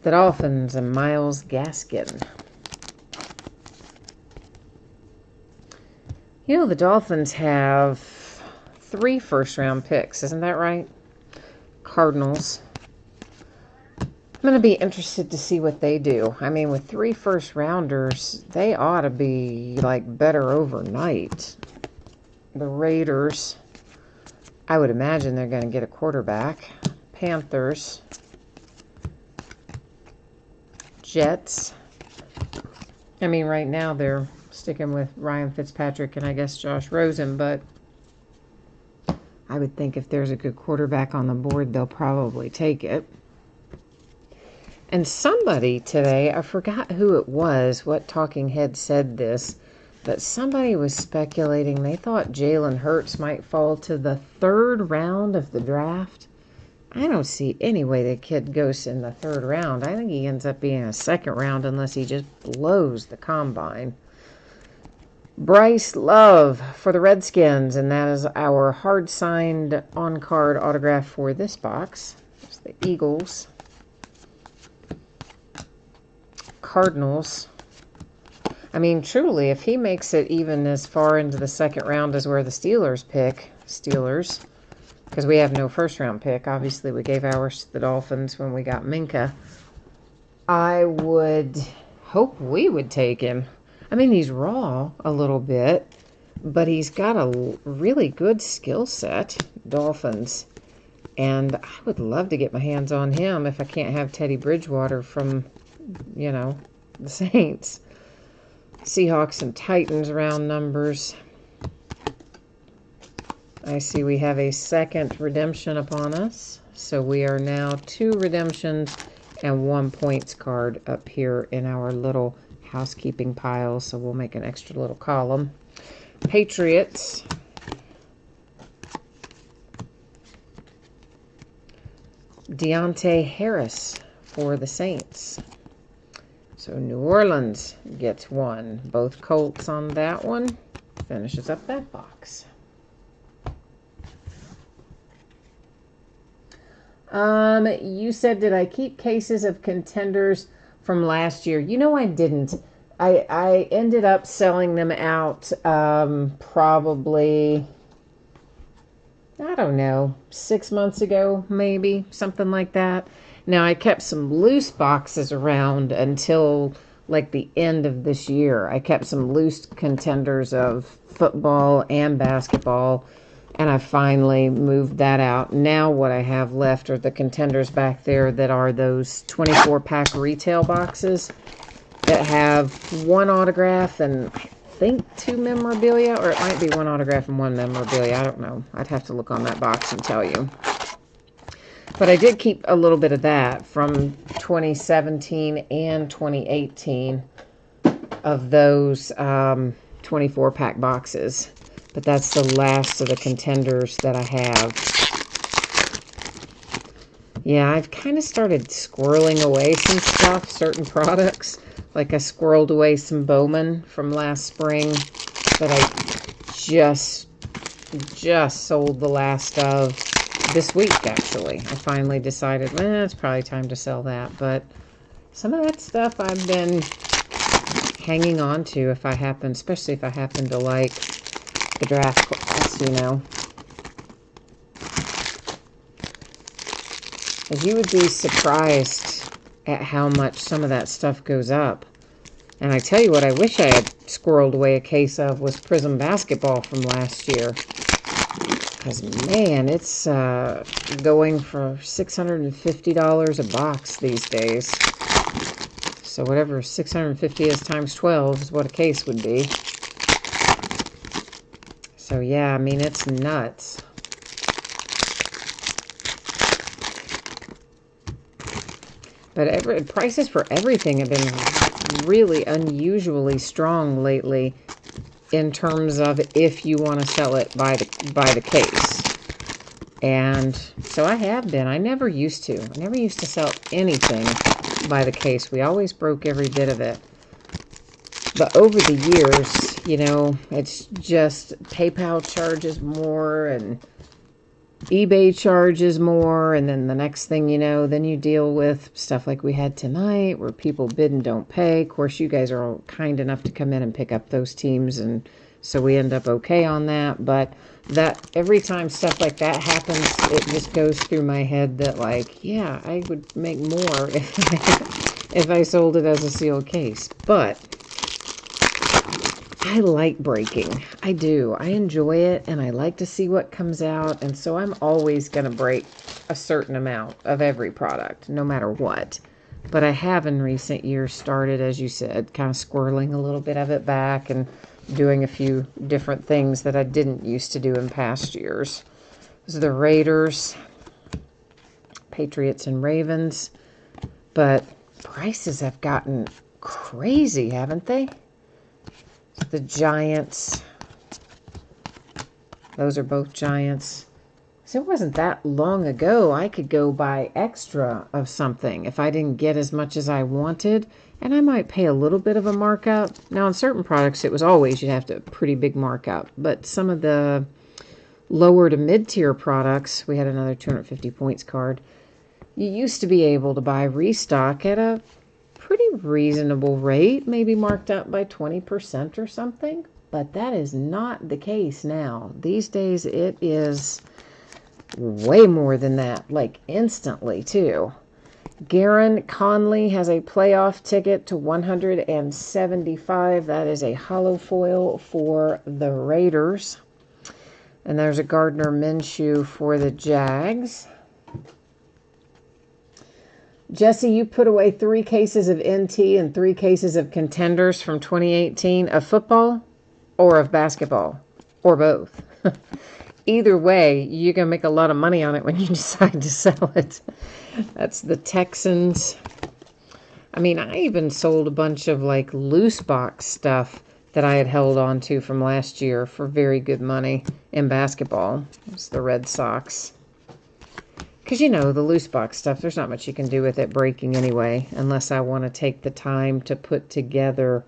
The Dolphins and Myles Gaskin. You know, the Dolphins have 3 first-round picks. Isn't that right? Cardinals. I'm going to be interested to see what they do. I mean, with 3 first-rounders, they ought to be, like, better overnight. The Raiders, I would imagine they're going to get a quarterback. Panthers. Jets. I mean, right now they're sticking with Ryan Fitzpatrick and I guess Josh Rosen, but I would think if there's a good quarterback on the board, they'll probably take it. And somebody today, I forgot who it was, what talking head said this, but somebody was speculating they thought Jalen Hurts might fall to the 3rd round of the draft. I don't see any way the kid goes in the 3rd round. I think he ends up being a 2nd round unless he just blows the combine. Bryce Love for the Redskins, and that is our hard-signed on-card autograph for this box. There's the Eagles. Cardinals. I mean, truly, if he makes it even as far into the 2nd round as where the Steelers pick, because we have no first-round pick. Obviously, we gave ours to the Dolphins when we got Minka. I would hope we would take him. I mean, he's raw a little bit, but he's got a really good skill set, Dolphins. And I would love to get my hands on him if I can't have Teddy Bridgewater from, you know, the Saints. Seahawks and Titans round numbers. I see we have a 2nd redemption upon us. So we are now 2 redemptions and 1 points card up here in our little housekeeping pile. So we'll make an extra little column. Patriots. Deontay Harris for the Saints. So New Orleans gets 1. Both Colts on that one. Finishes up that box. You said, did I keep cases of contenders from last year? You know, I didn't. I ended up selling them out probably, I don't know, 6 months ago, maybe, something like that. Now, I kept some loose boxes around until like the end of this year. I kept some loose contenders of football and basketball. And I finally moved that out. Now what I have left are the contenders back there that are those 24-pack retail boxes that have 1 autograph and I think 2 memorabilia, or it might be 1 autograph and 1 memorabilia. I don't know. I'd have to look on that box and tell you. But I did keep a little bit of that from 2017 and 2018 of those 24-pack boxes. But that's the last of the contenders that I have. Yeah, I've kind of started squirreling away some stuff, certain products. Like I squirreled away some Bowman from last spring that I just sold the last of this week, actually. I finally decided, it's probably time to sell that. But some of that stuff I've been hanging on to if I happen, especially if I happen to like the draft class, you know. As you would be surprised at how much some of that stuff goes up. And I tell you what I wish I had squirreled away a case of was Prism Basketball from last year. Because, man, it's going for $650 a box these days. So whatever 650 is times 12 is what a case would be. So, yeah, I mean, it's nuts. But prices for everything have been really unusually strong lately in terms of if you want to sell it by the case. And so I have been. I never used to. I never used to sell anything by the case. We always broke every bit of it. But over the years, you know, it's just PayPal charges more and eBay charges more, and then the next thing you know, then you deal with stuff like we had tonight where people bid and don't pay. Of course, you guys are all kind enough to come in and pick up those teams, and so we end up okay on that. But that every time stuff like that happens, it just goes through my head that, like, yeah, I would make more if I sold it as a sealed case. But I like breaking. I do. I enjoy it, and I like to see what comes out, and so I'm always going to break a certain amount of every product, no matter what. But I have in recent years started, as you said, kind of squirreling a little bit of it back and doing a few different things that I didn't used to do in past years. Those are the Raiders, Patriots, and Ravens. But prices have gotten crazy, haven't they? The Giants. Those are both Giants. So it wasn't that long ago I could go buy extra of something if I didn't get as much as I wanted, and I might pay a little bit of a markup. Now, on certain products, it was always you'd have to pretty big markup, but some of the lower to mid-tier products, we had another 250 points card. You used to be able to buy restock at a pretty reasonable rate, maybe marked up by 20% or something, but that is not the case now. These days it is way more than that, like instantly too. Garen Conley has a playoff ticket to 175. That is a hollow foil for the Raiders. And there's a Gardner Minshew for the Jags. Jesse, you put away 3 cases of NT and 3 cases of contenders from 2018 of football or of basketball or both. Either way, you're going to make a lot of money on it when you decide to sell it. That's the Texans. I mean, I even sold a bunch of like loose box stuff that I had held on to from last year for very good money in basketball. It's the Red Sox. Because, you know, the loose box stuff, there's not much you can do with it breaking anyway, unless I want to take the time to put together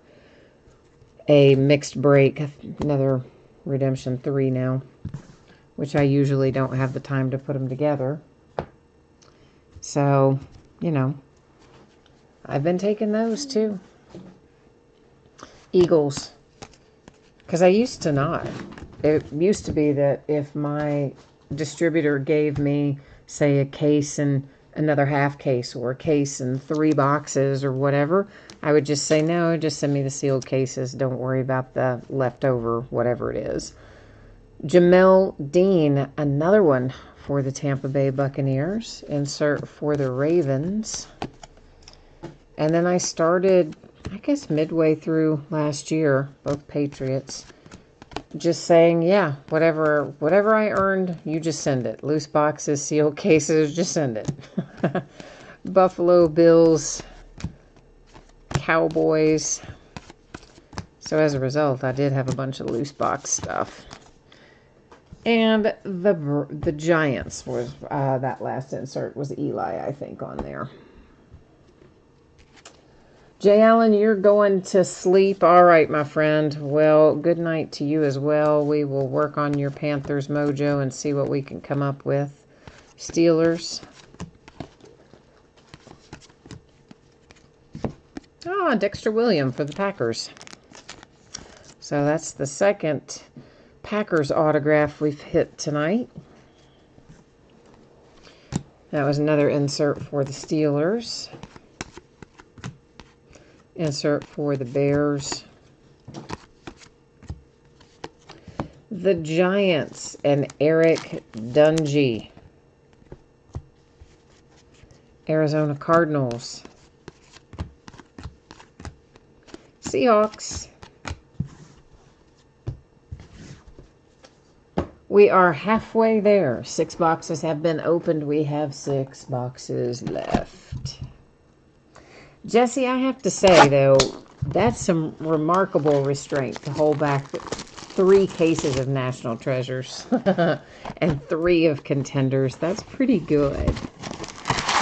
a mixed break, another Redemption 3 now, which I usually don't have the time to put them together. So, you know, I've been taking those too. Eagles. Because I used to not. It used to be that if my distributor gave me, say, a case and another half case, or a case and 3 boxes or whatever, I would just say, no, just send me the sealed cases. Don't worry about the leftover, whatever it is. Jamel Dean, another one for the Tampa Bay Buccaneers. Insert for the Ravens. And then I started, I guess, midway through last year, both Patriots, just saying, yeah, whatever I earned, you just send it. Loose boxes, sealed cases, just send it. Buffalo Bills, Cowboys. So as a result, I did have a bunch of loose box stuff. And the Giants was, that last insert was Eli, I think, on there. Jay Allen, you're going to sleep. All right, my friend. Well, good night to you as well. We will work on your Panthers mojo and see what we can come up with. Steelers. Dexter Williams for the Packers. So that's the second Packers autograph we've hit tonight. That was another insert for the Steelers. Insert for the Bears. The Giants and Eric Dungy. Arizona Cardinals. Seahawks. We are halfway there. 6 boxes have been opened. We have 6 boxes left. Jesse, I have to say, though, that's some remarkable restraint to hold back 3 cases of National Treasures and 3 of Contenders. That's pretty good.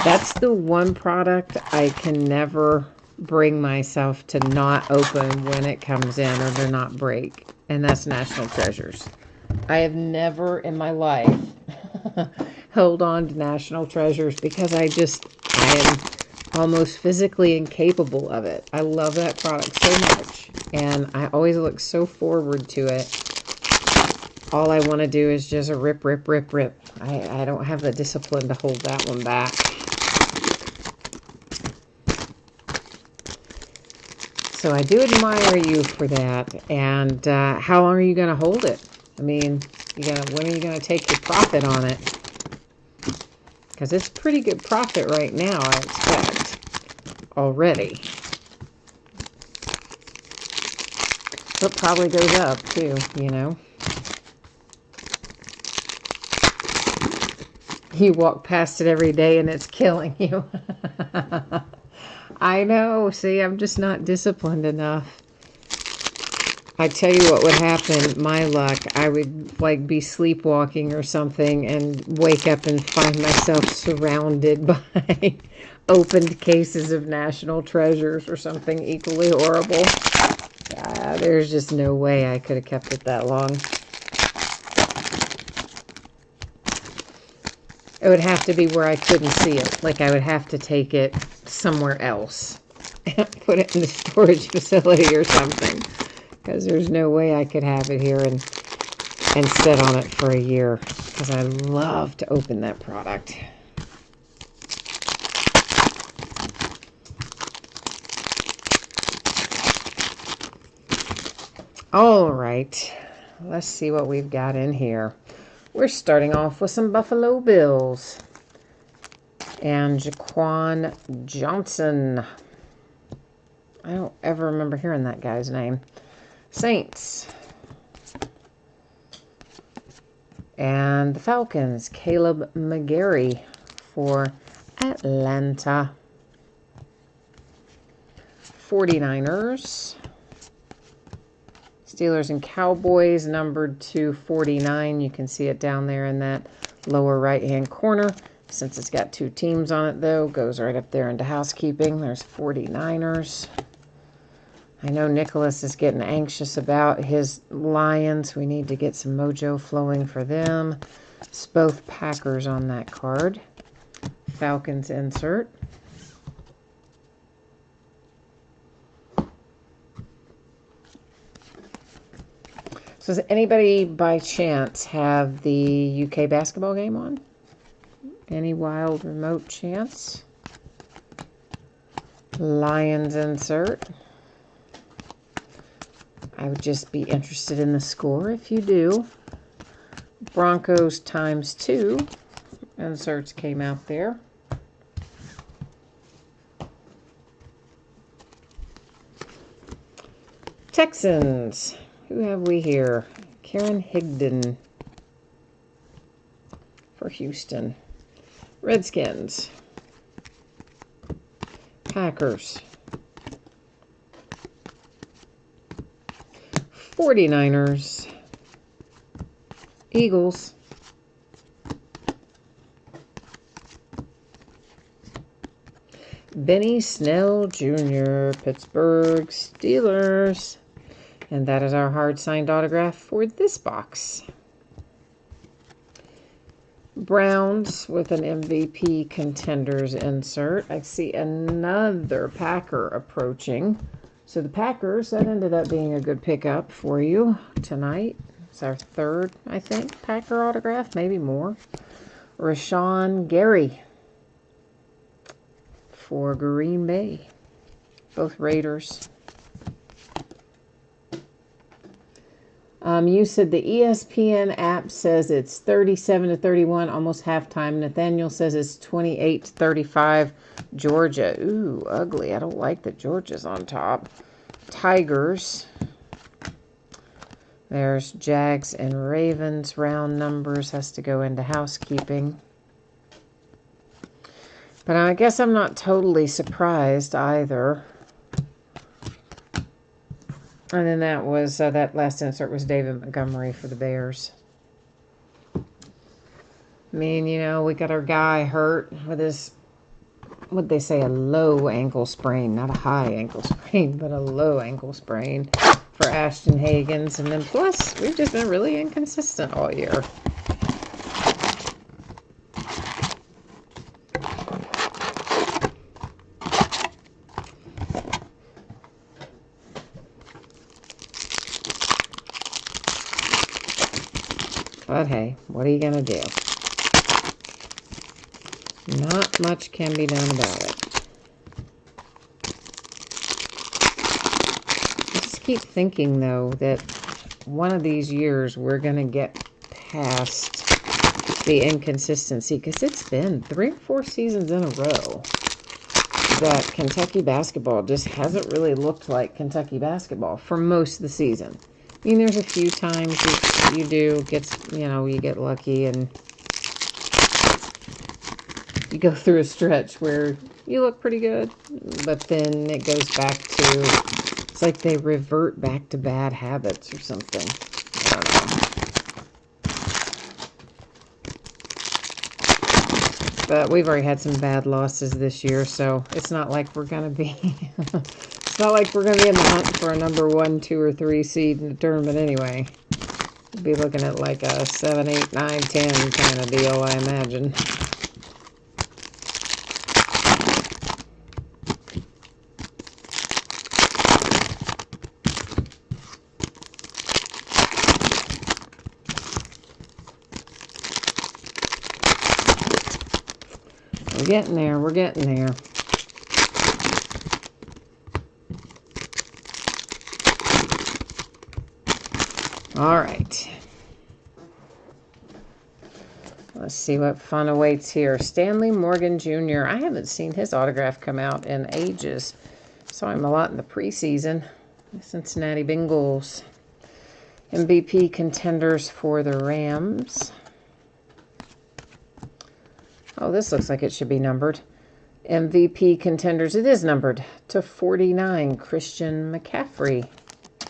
That's the one product I can never bring myself to not open when it comes in or to not break, and that's National Treasures. I have never in my life held on to National Treasures because I am almost physically incapable of it. I love that product so much, and I always look so forward to it. All I want to do is just rip, rip, rip, rip. I don't have the discipline to hold that one back. So I do admire you for that. And how long are you going to hold it? I mean, when are you going to take your profit on it? Because it's pretty good profit right now, I expect, already. It probably goes up, too, you know. You walk past it every day and it's killing you. I know. See, I'm just not disciplined enough. I tell you what would happen, my luck, I would like be sleepwalking or something and wake up and find myself surrounded by opened cases of National Treasures or something equally horrible. There's just no way I could have kept it that long. It would have to be where I couldn't see it. Like I would have to take it somewhere else and put it in the storage facility or something. Because there's no way I could have it here and sit on it for a year. Because I love to open that product. All right. Let's see what we've got in here. We're starting off with some Buffalo Bills. And Jaquan Johnson. I don't ever remember hearing that guy's name. Saints. And the Falcons, Caleb McGarry for Atlanta. 49ers. Steelers and Cowboys, numbered to 49. You can see it down there in that lower right-hand corner. Since it's got 2 teams on it, though, goes right up there into housekeeping. There's 49ers. I know Nicholas is getting anxious about his Lions. We need to get some mojo flowing for them. It's both Packers on that card. Falcons insert. So does anybody by chance have the UK basketball game on? Any wild remote chance? Lions insert. I would just be interested in the score if you do. Broncos ×2. Inserts came out there. Texans. Who have we here? Karen Higdon for Houston. Redskins. Packers. 49ers. Eagles. Benny Snell Jr., Pittsburgh Steelers. And that is our hard signed autograph for this box. Browns with an MVP Contenders insert. I see another Packer approaching. So the Packers, that ended up being a good pickup for you tonight. It's our 3rd, I think, Packer autograph, maybe more. Rashawn Gary for Green Bay. Both Raiders. You said the ESPN app says it's 37-31, almost halftime. Nathaniel says it's 28-35, Georgia. Ooh, ugly. I don't like that Georgia's on top. Tigers. There's Jags and Ravens. Round numbers has to go into housekeeping. But I guess I'm not totally surprised either. And then that was, that last insert was David Montgomery for the Bears. I mean, you know, we got our guy hurt with his, what'd they say, a low ankle sprain. Not a high ankle sprain, but a low ankle sprain for Ashton Hagans. And then plus, we've just been really inconsistent all year. But hey, what are you going to do? Not much can be done about it. I just keep thinking, though, that one of these years we're going to get past the inconsistency, because it's been 3 or 4 seasons in a row that Kentucky basketball just hasn't really looked like Kentucky basketball for most of the season. I mean, there's a few times you do get, you know, you get lucky and you go through a stretch where you look pretty good, but then it goes back to, it's like they revert back to bad habits or something. I don't know. But we've already had some bad losses this year, so it's not like we're going to be, it's not like we're going to be in the hunt for a number 1, 2, or 3 seed in the tournament anyway. We'll be looking at like a 7, 8, 9, 10 kind of deal, I imagine. We're getting there. We're getting there. All right. Let's see what fun awaits here. Stanley Morgan Jr. I haven't seen his autograph come out in ages. Saw him a lot in the preseason. The Cincinnati Bengals. MVP contenders for the Rams. Oh, this looks like it should be numbered. MVP contenders. It is numbered to 49. Christian McCaffrey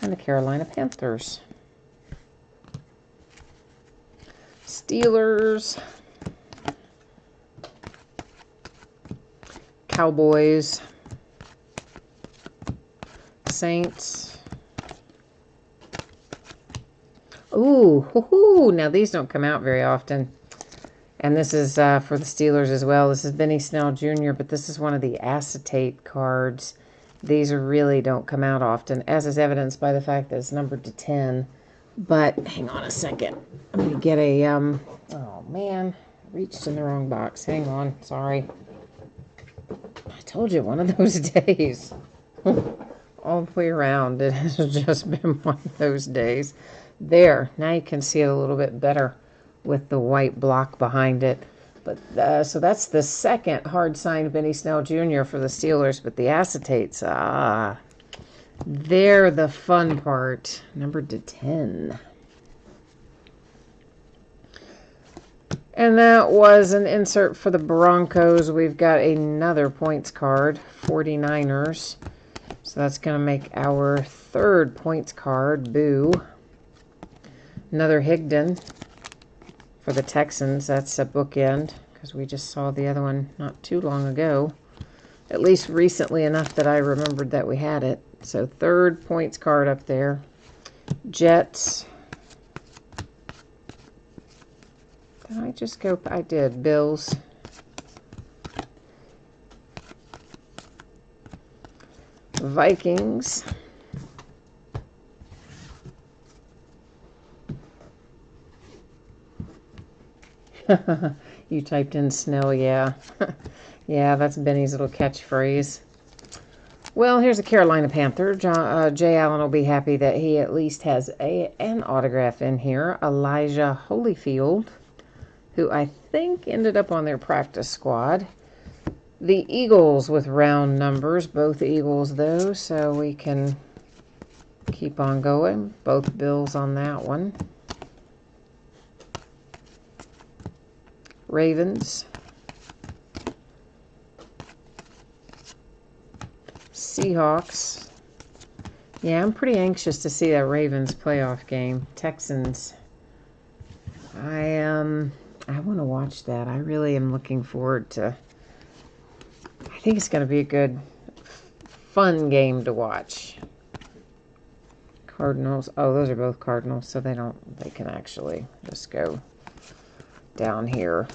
and the Carolina Panthers. Steelers. Cowboys. Saints. Ooh, hoo-hoo. Now these don't come out very often. And this is for the Steelers as well. This is Benny Snell Jr., but this is one of the acetate cards. These really don't come out often, as is evidenced by the fact that it's numbered to 10. But hang on a second. I'm going to get a, oh man, reached in the wrong box. Hang on, sorry. I told you, one of those days. All the way around, it has just been one of those days. There, now you can see it a little bit better with the white block behind it. But so that's the second hard-signed Benny Snell Jr. for the Steelers. But the acetates, they're the fun part. Numbered to 10. And that was an insert for the Broncos. We've got another points card, 49ers. So that's going to make our third points card. Boo. Another Higdon for the Texans. That's a bookend because we just saw the other one not too long ago. At least recently enough that I remembered that we had it. So third points card up there. Jets. Did I just go? I did. Bills. Vikings. You typed in Snell, yeah. Yeah, that's Benny's little catchphrase. Well, here's a Carolina Panther. Jay Allen will be happy that he at least has an autograph in here. Elijah Holyfield, who I think ended up on their practice squad. The Eagles with round numbers, both Eagles though, so we can Keep on going. Both bills on that one. Ravens. Seahawks. Yeah, I'm pretty anxious to see that Ravens playoff game. Texans. I want to watch that. I really am looking forward to. I think it's going to be a good, fun game to watch. Cardinals. Oh, those are both Cardinals, so they can actually just go down here.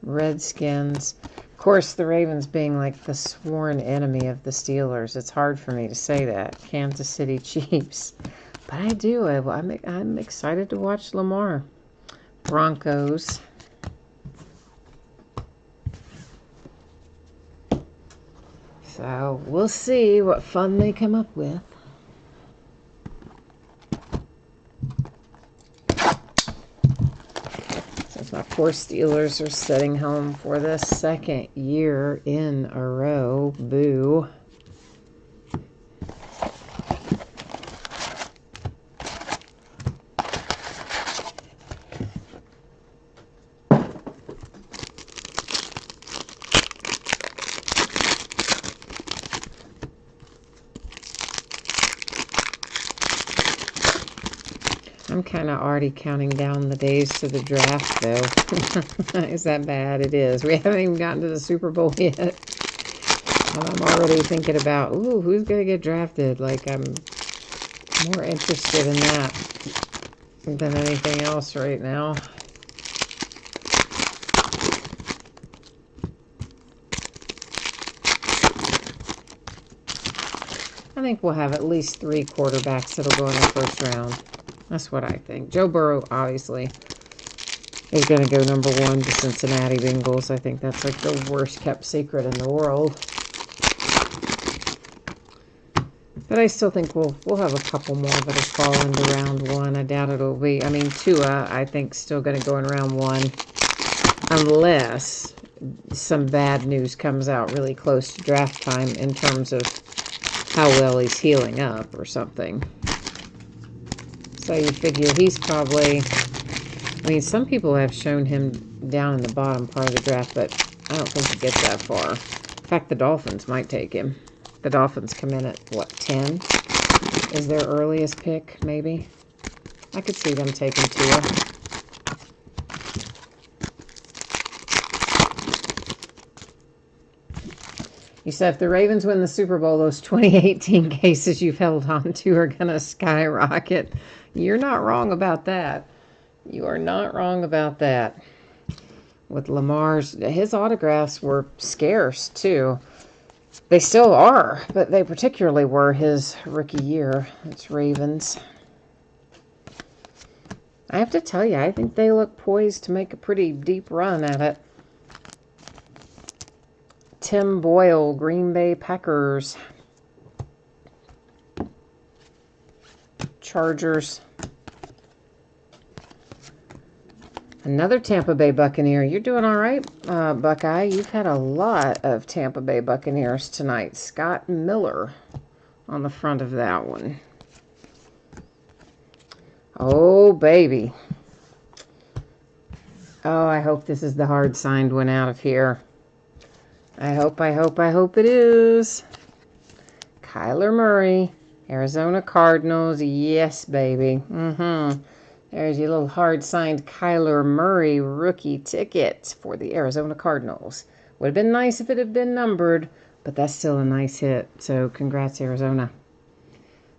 Redskins. Of course, the Ravens being like the sworn enemy of the Steelers. It's hard for me to say that. Kansas City Chiefs. But I do. I'm excited to watch Lamar. Broncos. So we'll see what fun they come up with. Since my poor Steelers are sitting home for the second year in a row. Boo. I'm kind of already counting down the days to the draft, though. Is that bad? It is. We haven't even gotten to the Super Bowl yet. And I'm already thinking about, ooh, who's going to get drafted? Like, I'm more interested in that than anything else right now. I think we'll have at least 3 quarterbacks that'll go in the first round. That's what I think. Joe Burrow, obviously, is going to go number 1 to Cincinnati Bengals. I think that's like the worst kept secret in the world. But I still think we'll have a couple more that'll fall into round 1. I doubt it'll be. I mean, Tua, I think, still going to go in round 1. Unless some bad news comes out really close to draft time in terms of how well he's healing up or something. So you figure he's probably, I mean, some people have shown him down in the bottom part of the draft, but I don't think he gets that far. In fact, the Dolphins might take him. The Dolphins come in at, what, 10? Is their earliest pick, maybe? I could see them taking Tua. You said if the Ravens win the Super Bowl, those 2018 cases you've held on to are going to skyrocket. You're not wrong about that. You are not wrong about that. With Lamar's, his autographs were scarce, too. They still are, but they particularly were his rookie year. It's Ravens. I have to tell you, I think they look poised to make a pretty deep run at it. Tim Boyle, Green Bay Packers. Chargers. Another Tampa Bay Buccaneer. You're doing all right, Buckeye. You've had a lot of Tampa Bay Buccaneers tonight. Scott Miller on the front of that one. Oh, baby. Oh, I hope this is the hard-signed one out of here. I hope it is. Kyler Murray, Arizona Cardinals. Yes, baby. There's your little hard-signed Kyler Murray rookie ticket for the Arizona Cardinals. Would have been nice if it had been numbered, but that's still a nice hit. So congrats, Arizona.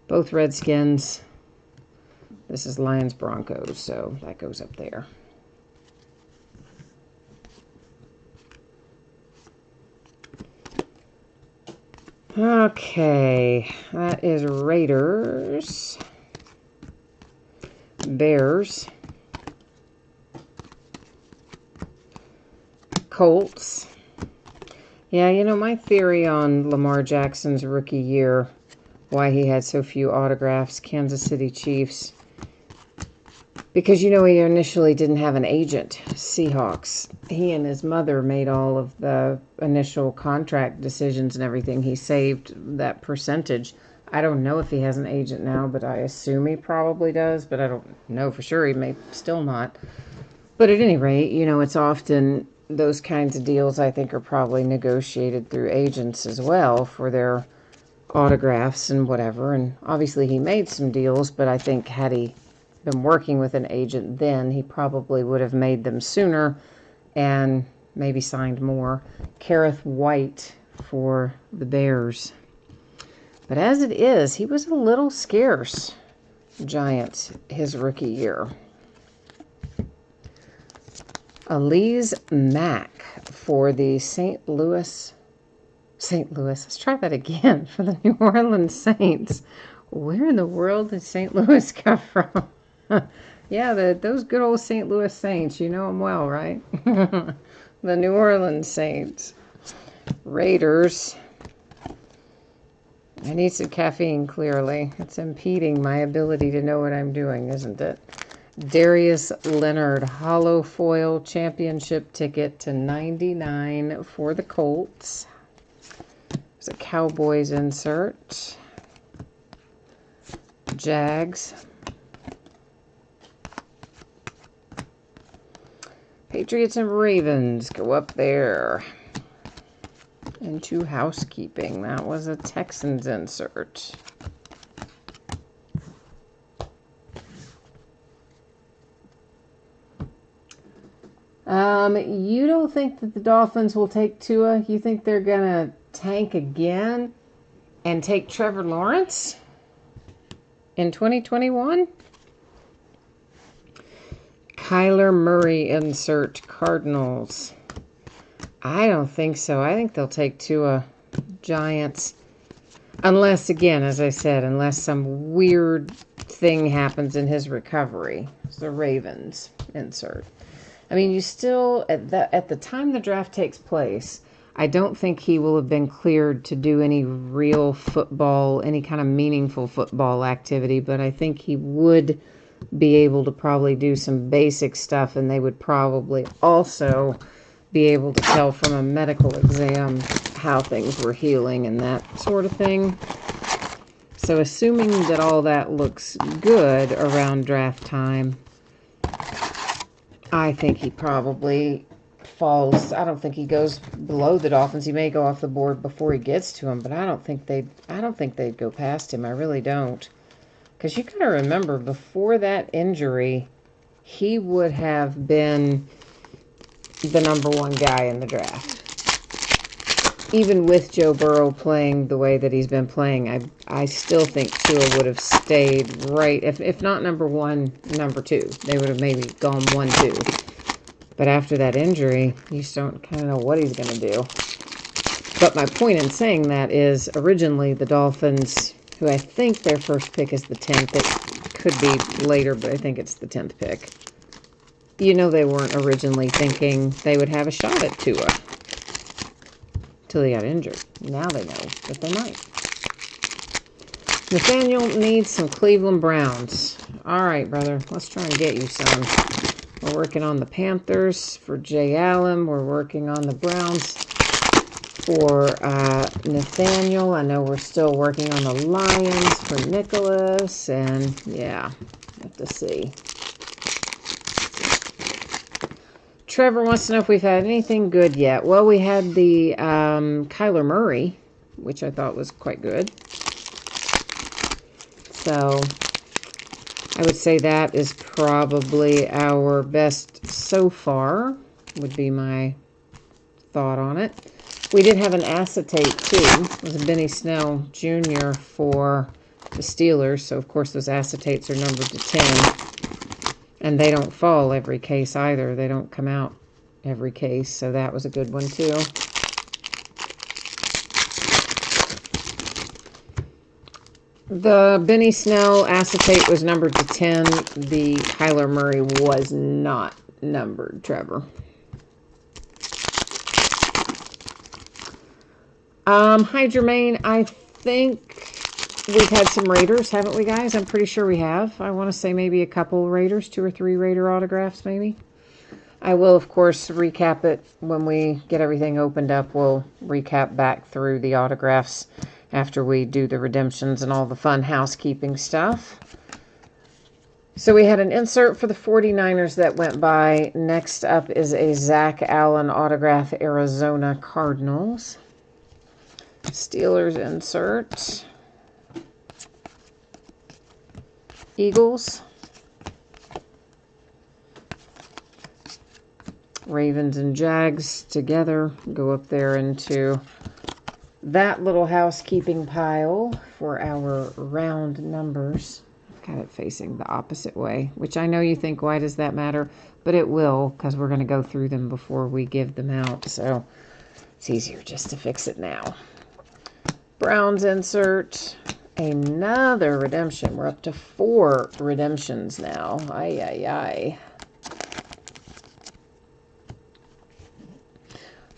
Both Redskins. This is Lions Broncos, so that goes up there. Okay, that is Raiders, Bears, Colts. Yeah, you know, my theory on Lamar Jackson's rookie year, why he had so few autographs, Kansas City Chiefs, because, you know, he initially didn't have an agent, Seahawks. He and his mother made all of the initial contract decisions and everything. He saved that percentage. I don't know if he has an agent now, but I assume he probably does, but I don't know for sure. He may still not. But at any rate, you know, it's often those kinds of deals I think are probably negotiated through agents as well for their autographs and whatever. And obviously he made some deals, but I think had he been working with an agent then, he probably would have made them sooner and maybe signed more. Kareth White for the Bears. But as it is, he was a little scarce, Giants, his rookie year. Elise Mack for the St. Louis, let's try that again, for the New Orleans Saints. Where in the world did St. Louis come from? Yeah, those good old St. Louis Saints, you know them well, right? The New Orleans Saints. Raiders. I need some caffeine, clearly. It's impeding my ability to know what I'm doing, isn't it? Darius Leonard, hollow foil championship ticket to 99 for the Colts. There's a Cowboys insert. Jags. Patriots and Ravens go up there. Into housekeeping. That was a Texans insert. You don't think that the Dolphins will take Tua? You think they're going to tank again and take Trevor Lawrence in 2021? Kyler Murray insert, Cardinals. I don't think so. I think they'll take Tua, Giants. Unless, again, as I said, unless some weird thing happens in his recovery. It's the Ravens insert. I mean, you still, at the time the draft takes place, I don't think he will have been cleared to do any real football, any kind of meaningful football activity, but I think he would be able to probably do some basic stuff, and they would probably also be able to tell from a medical exam how things were healing and that sort of thing. So assuming that all that looks good around draft time, I think he probably falls. I don't think he goes below the Dolphins. He may go off the board before he gets to him, but I don't think they'd go past him. I really don't. Because you gotta remember, before that injury, he would have been the number one guy in the draft. Even with Joe Burrow playing the way that he's been playing, I still think Tua would have stayed right. If not number one, number two. They would have maybe gone 1-2. But after that injury, you just don't kind of know what he's going to do. But my point in saying that is, originally the Dolphins, who I think their first pick is the 10th. It could be later, but I think it's the 10th pick. You know, they weren't originally thinking they would have a shot at Tua till he got injured. Now they know that they might. Nathaniel needs some Cleveland Browns. All right, brother. Let's try and get you some. We're working on the Panthers for Jay Allen. We're working on the Browns for Nathaniel. I know we're still working on the Lions for Nicholas. And, yeah, have to see. Trevor wants to know if we've had anything good yet. Well, we had the Kyler Murray, which I thought was quite good. So I would say that is probably our best so far, would be my thought on it. We did have an acetate, too. It was a Benny Snell Jr. for the Steelers. So, of course, those acetates are numbered to 10. And they don't fall every case either. They don't come out every case. So that was a good one, too. The Benny Snell acetate was numbered to 10. The Kyler Murray was not numbered, Trevor. Hi, Jermaine. I think we've had some Raiders, haven't we, guys? I'm pretty sure we have. I want to say maybe a couple Raiders, 2 or 3 Raider autographs, maybe. I will, of course, recap it when we get everything opened up. We'll recap back through the autographs after we do the redemptions and all the fun housekeeping stuff. So we had an insert for the 49ers that went by. Next up is a Zach Allen autograph, Arizona Cardinals. Steelers insert. Eagles. Ravens and Jags together go up there into that little housekeeping pile for our round numbers. I've got it facing the opposite way, which I know you think, why does that matter? But it will, because we're going to go through them before we give them out. So it's easier just to fix it now. Browns insert. Another redemption. We're up to 4 redemptions now. Ay, ay, ay.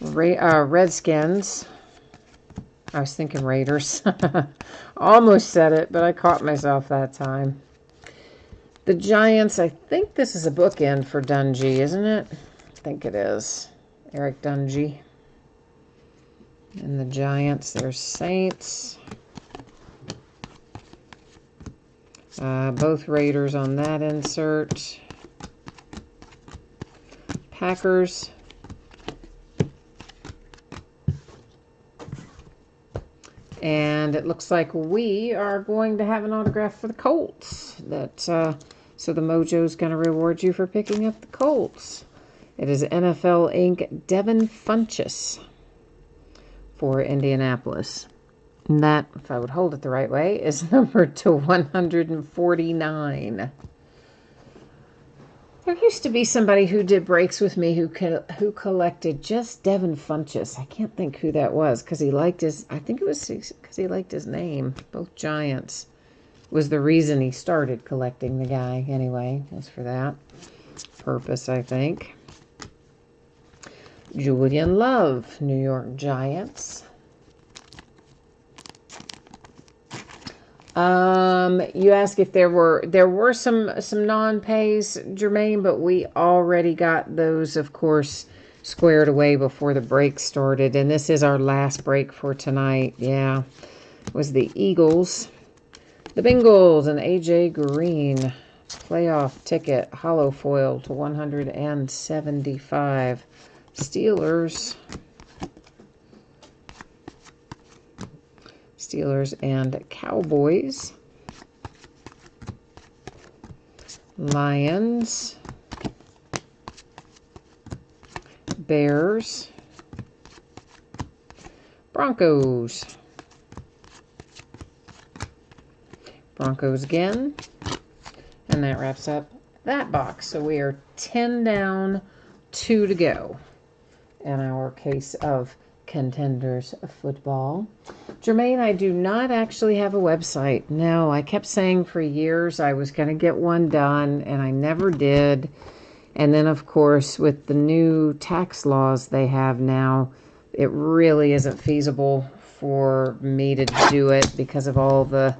Redskins. I was thinking Raiders. Almost said it, but I caught myself that time. The Giants, I think this is a bookend for Dungy, isn't it? I think it is. Eric Dungy. And the Giants, there's Saints. Both Raiders on that insert. Packers. And it looks like we are going to have an autograph for the Colts. So the Mojo's going to reward you for picking up the Colts. It is NFL Inc. Devin Funchess for Indianapolis. And that, if I would hold it the right way, is numbered to 149. There used to be somebody who did breaks with me who collected just Devin Funchess. I can't think who that was because he liked his, I think it was because he liked his name. Both Giants was the reason he started collecting the guy anyway. Was for that purpose, I think. Julian Love, New York Giants. You asked if there were some non-pays, Jermaine, but we already got those, of course, squared away before the break started. And this is our last break for tonight. Yeah, it was the Eagles, the Bengals, and AJ Green playoff ticket hollow foil to 175. Steelers and Cowboys. Lions. Bears. Broncos. Broncos again. And that wraps up that box. So we are 10 down, 2 to go in our case of Contenders football. Jermaine, I do not actually have a website. No, I kept saying for years I was going to get one done, and I never did. And then, of course, with the new tax laws they have now, it really isn't feasible for me to do it because of all the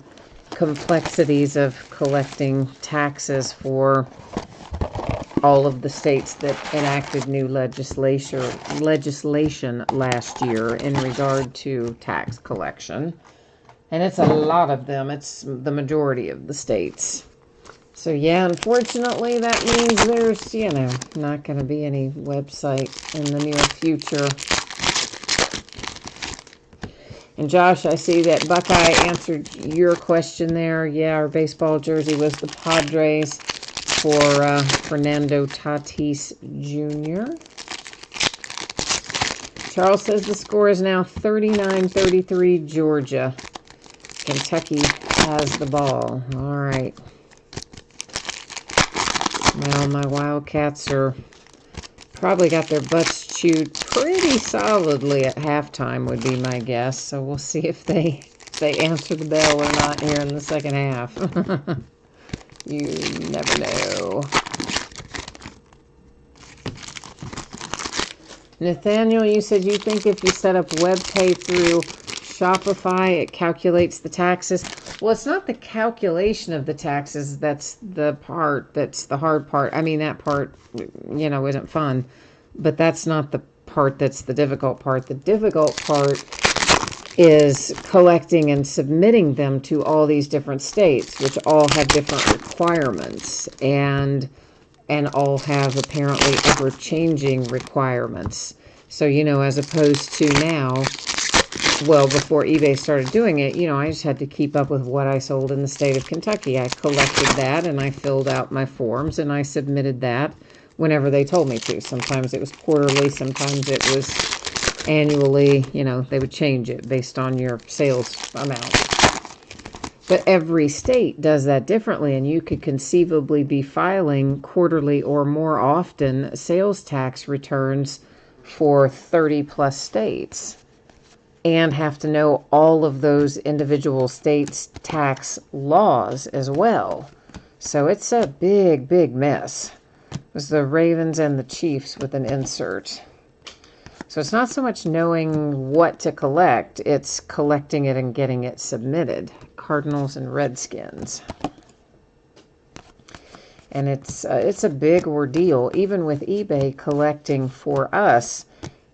complexities of collecting taxes for all of the states that enacted new legislation last year in regard to tax collection. And it's a lot of them. It's the majority of the states. So yeah, unfortunately, that means there's, not going to be any website in the near future. And Josh, I see that Buckeye answered your question there. Yeah, our baseball jersey was the Padres for Fernando Tatis Jr. Charles says the score is now 39-33 Georgia. Kentucky has the ball. All right. Well, my Wildcats are probably got their butts chewed pretty solidly at halftime would be my guess. So we'll see if they answer the bell or not here in the second half. You never know. Nathaniel, you said you think if you set up WebPay through Shopify, it calculates the taxes. Well, it's not the calculation of the taxes that's the part that's the hard part. I mean, that part, isn't fun. But that's not the part that's the difficult part. The difficult part is collecting and submitting them to all these different states, which all have different requirements and all have apparently ever-changing requirements. So, you know, as opposed to now, well, before eBay started doing it, you know, I just had to keep up with what I sold in the state of Kentucky. I collected that and I filled out my forms and I submitted that whenever they told me to. Sometimes it was quarterly, sometimes it was annually. You know, they would change it based on your sales amount. But every state does that differently, and you could conceivably be filing quarterly or more often sales tax returns for 30 plus states and have to know all of those individual states' tax laws as well. So it's a big, big mess. It was the Ravens and the Chiefs with an insert. So it's not so much knowing what to collect, it's collecting it and getting it submitted. Cardinals and Redskins. And it's a big ordeal. Even with eBay collecting for us,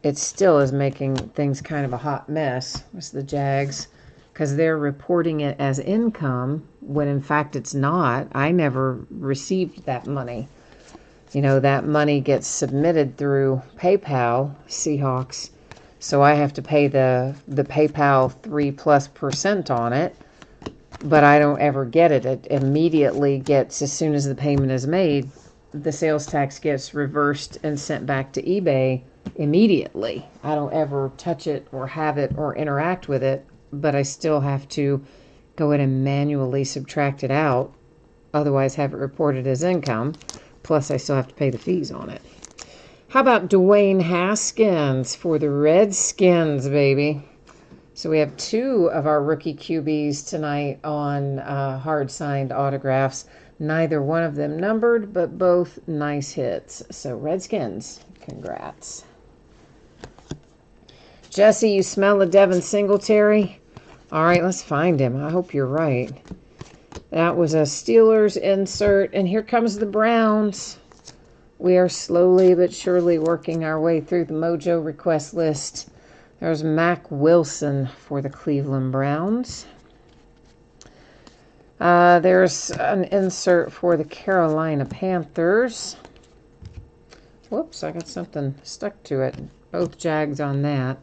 it still is making things kind of a hot mess. It's the Jags, because they're reporting it as income when in fact it's not. I never received that money. You know, that money gets submitted through PayPal, Seahawks. So I have to pay the PayPal 3+% on it, but I don't ever get it. It immediately gets, as soon as the payment is made, the sales tax gets reversed and sent back to eBay immediately. I don't ever touch it or have it or interact with it, but I still have to go in and manually subtract it out, otherwise have it reported as income. Plus, I still have to pay the fees on it. How about Dwayne Haskins for the Redskins, baby? So we have two of our rookie QBs tonight on hard-signed autographs. Neither one of them numbered, but both nice hits. So Redskins, congrats. Jesse, you smell a Devin Singletary? All right, let's find him. I hope you're right. That was a Steelers insert, and here comes the Browns. We are slowly but surely working our way through the Mojo request list. There's Mac Wilson for the Cleveland Browns. There's an insert for the Carolina Panthers. Whoops, I got something stuck to it. Both Jags on that.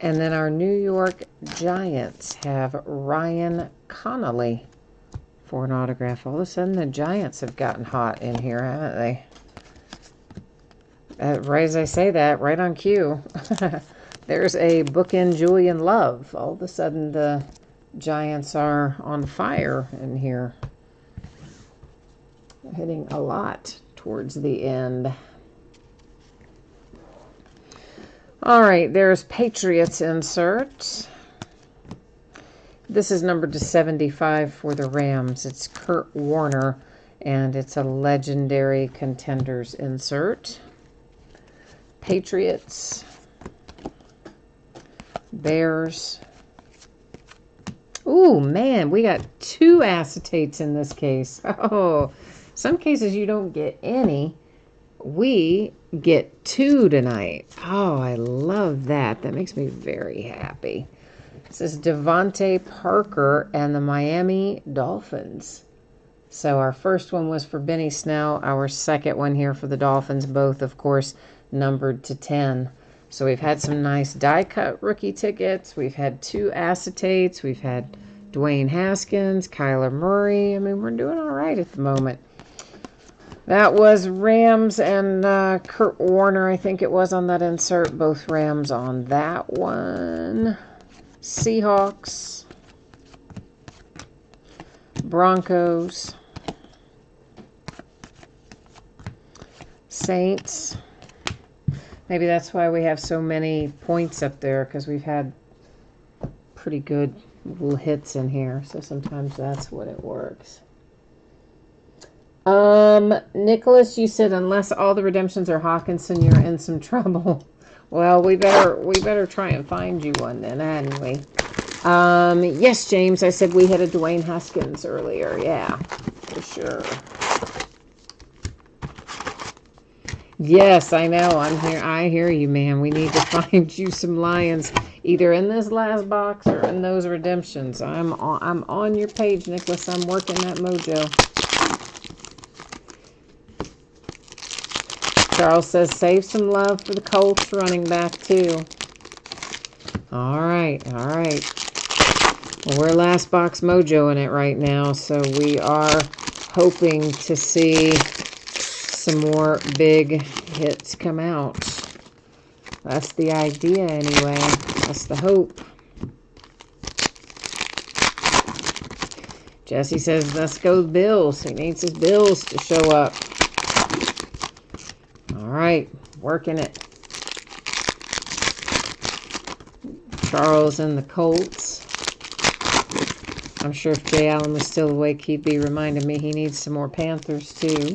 And then our New York Giants have Ryan Connolly for an autograph. All of a sudden, the Giants have gotten hot in here, haven't they? Right as I say that, right on cue. There's a bookend Julian Love. All of a sudden, the Giants are on fire in here. Hitting a lot towards the end. All right, there's Patriots insert. This is numbered to 75 for the Rams. It's Kurt Warner, and it's a legendary contenders insert. Patriots. Bears. Ooh, man, we got two acetates in this case. Oh, some cases you don't get any. We get two tonight. Oh, I love that. That makes me very happy. This is Devontae Parker and the Miami Dolphins. So our first one was for Benny Snell. Our second one here for the Dolphins, both, of course, numbered to 10. So we've had some nice die-cut rookie tickets. We've had two acetates. We've had Dwayne Haskins, Kyler Murray. I mean, we're doing all right at the moment. That was Rams and Kurt Warner, I think it was, on that insert. Both Rams on that one. Seahawks. Broncos. Saints. Maybe that's why we have so many points up there, because we've had pretty good little hits in here. So sometimes that's what it works. Nicholas, you said unless all the redemptions are Hawkinson, you're in some trouble. Well, we better try and find you one then, anyway. Yes, James, I said we had a Dwayne Haskins earlier. Yeah, for sure. Yes, I know. I'm here. I hear you, man. We need to find you some Lions, either in this last box or in those redemptions. I'm on your page, Nicholas. I'm working that mojo. Charles says save some love for the Colts running back too. All right, all right. Well, we're last box mojo in it right now, so we are hoping to see some more big hits come out. That's the idea anyway. That's the hope. Jesse says, let's go Bills. He needs his Bills to show up. All right, working it. Charles and the Colts. I'm sure if Jay Allen was still awake, he'd be reminding me he needs some more Panthers too.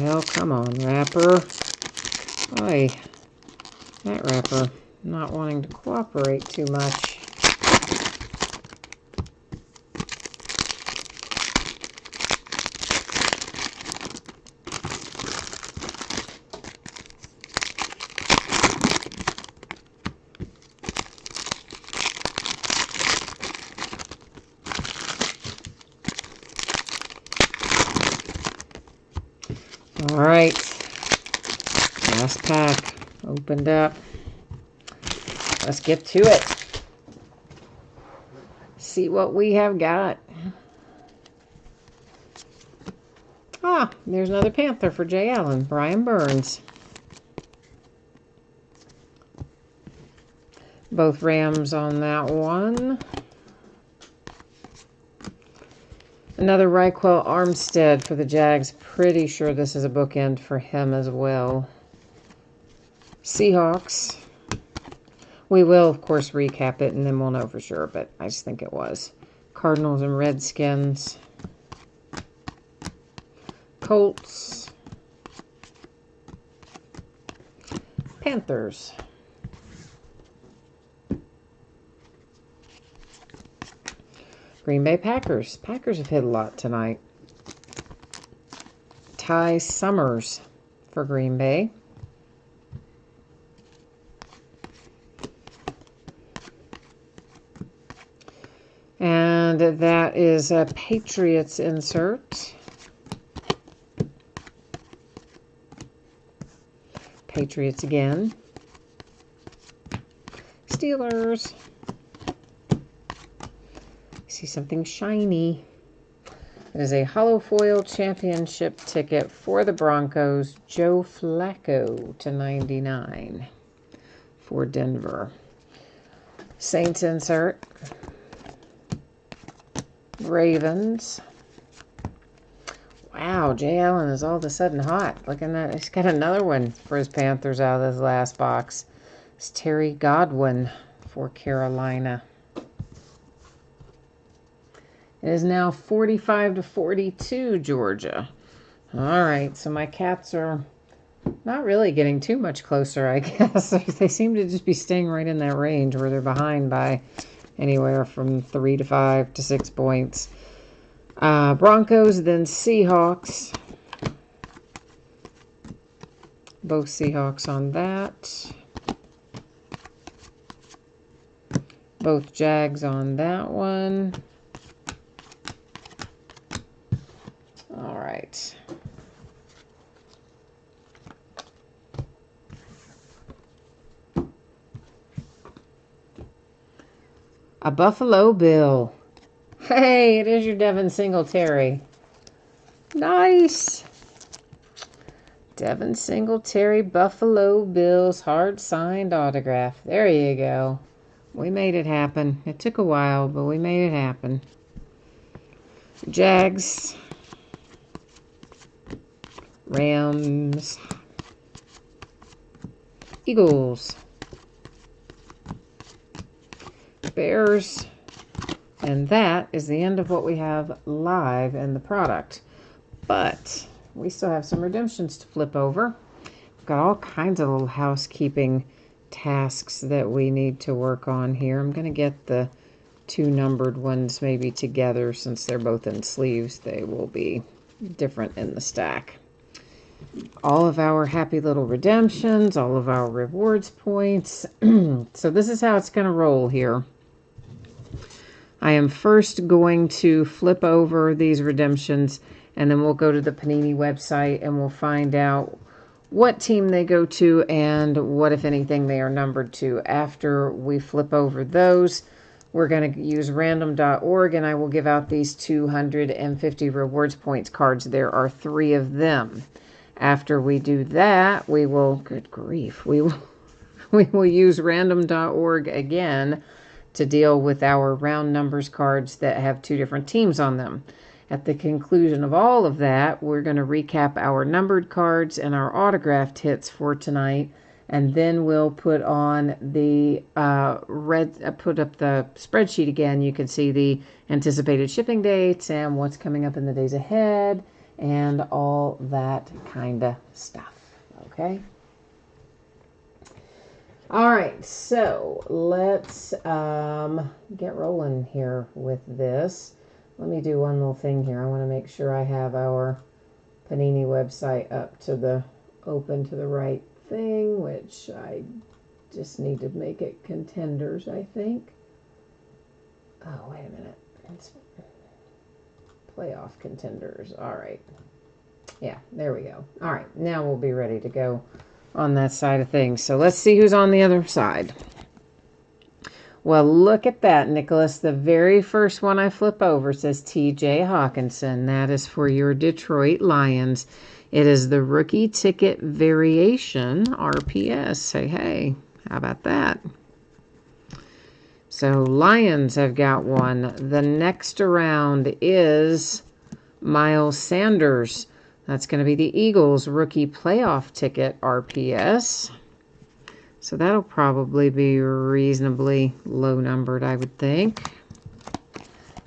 Well, come on, wrapper. Oy, that wrapper not wanting to cooperate too much. All right, last pack opened up. Let's get to it. See what we have got. Ah, there's another Panther for Jay Allen, Brian Burns. Both Rams on that one. Another Raquel Armstead for the Jags. Pretty sure this is a bookend for him as well. Seahawks. We will, of course, recap it, and then we'll know for sure, but I just think it was. Cardinals and Redskins. Colts. Panthers. Green Bay Packers. Packers have hit a lot tonight. Ty Summers for Green Bay. And that is a Patriots insert. Patriots again. Steelers. See something shiny. It is a hollow foil championship ticket for the Broncos. Joe Flacco /99 for Denver. Saints insert. Ravens. Wow, Jay Allen is all of a sudden hot. Look at that. He's got another one for his Panthers out of this last box. It's Terry Godwin for Carolina. It is now 45-42, Georgia. All right, so my Cats are not really getting too much closer, I guess. They seem to just be staying right in that range where they're behind by anywhere from 3 to 5 to 6 points. Broncos, then Seahawks. Both Seahawks on that. Both Jags on that one. All right. A Buffalo Bill. Hey, it is your Devin Singletary. Nice. Devin Singletary, Buffalo Bills, hard-signed autograph. There you go. We made it happen. It took a while, but we made it happen. Jags. Rams. Eagles. Bears. And that is the end of what we have live in the product. But we still have some redemptions to flip over. We've got all kinds of little housekeeping tasks that we need to work on here. I'm going to get the 2 numbered ones maybe together since they're both in sleeves. They will be different in the stack. All of our happy little redemptions, all of our rewards points. So this is how it's going to roll here. I am first going to flip over these redemptions, and then we'll go to the Panini website and we'll find out what team they go to and what, if anything, they are numbered to. After we flip over those, we're going to use random.org, and I will give out these 250 rewards points cards. There are 3 of them. After we do that, we will, good grief, we will use random.org again to deal with our round numbers cards that have 2 different teams on them. At the conclusion of all of that, we're going to recap our numbered cards and our autographed hits for tonight, and then we'll put on the put up the spreadsheet again. You can see the anticipated shipping dates and what's coming up in the days ahead and all that kind of stuff. Okay? All right, so let's get rolling here with this. Let me do one little thing here. I want to make sure I have our Panini website up to the open to the right thing, which I just need to make it contenders, I think. Oh, wait a minute. It's playoff contenders. All right. Yeah, there we go. All right, now we'll be ready to go on that side of things. So let's see who's on the other side. Well, look at that, Nicholas. The very first one I flip over says T.J. Hawkinson. That is for your Detroit Lions. It is the rookie ticket variation RPS. Hey, how about that? So Lions have got one. The next around is Miles Sanders. That's going to be the Eagles rookie playoff ticket RPS. So that'll probably be reasonably low numbered, I would think.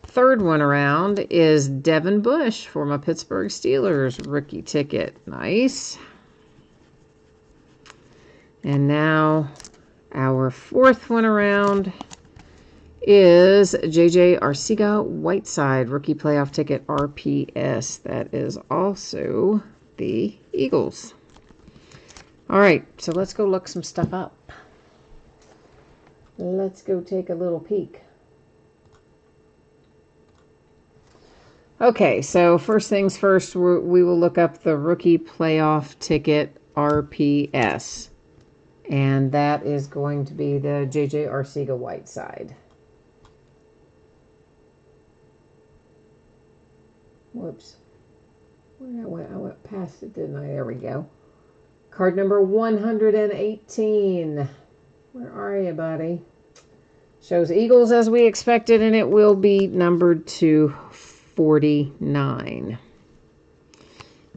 Third one around is Devin Bush for my Pittsburgh Steelers rookie ticket. Nice. And now our fourth one around is J.J. Arcega-Whiteside rookie playoff ticket RPS. That is also the Eagles. All right, so let's go look some stuff up. Let's go take a little peek. Okay, so first things first, we will look up the rookie playoff ticket RPS. And that is going to be the J.J. Arcega-Whiteside. Whoops. I went past it, didn't I? There we go. Card number 118. Where are you, buddy? Shows Eagles as we expected, and it will be numbered to 49.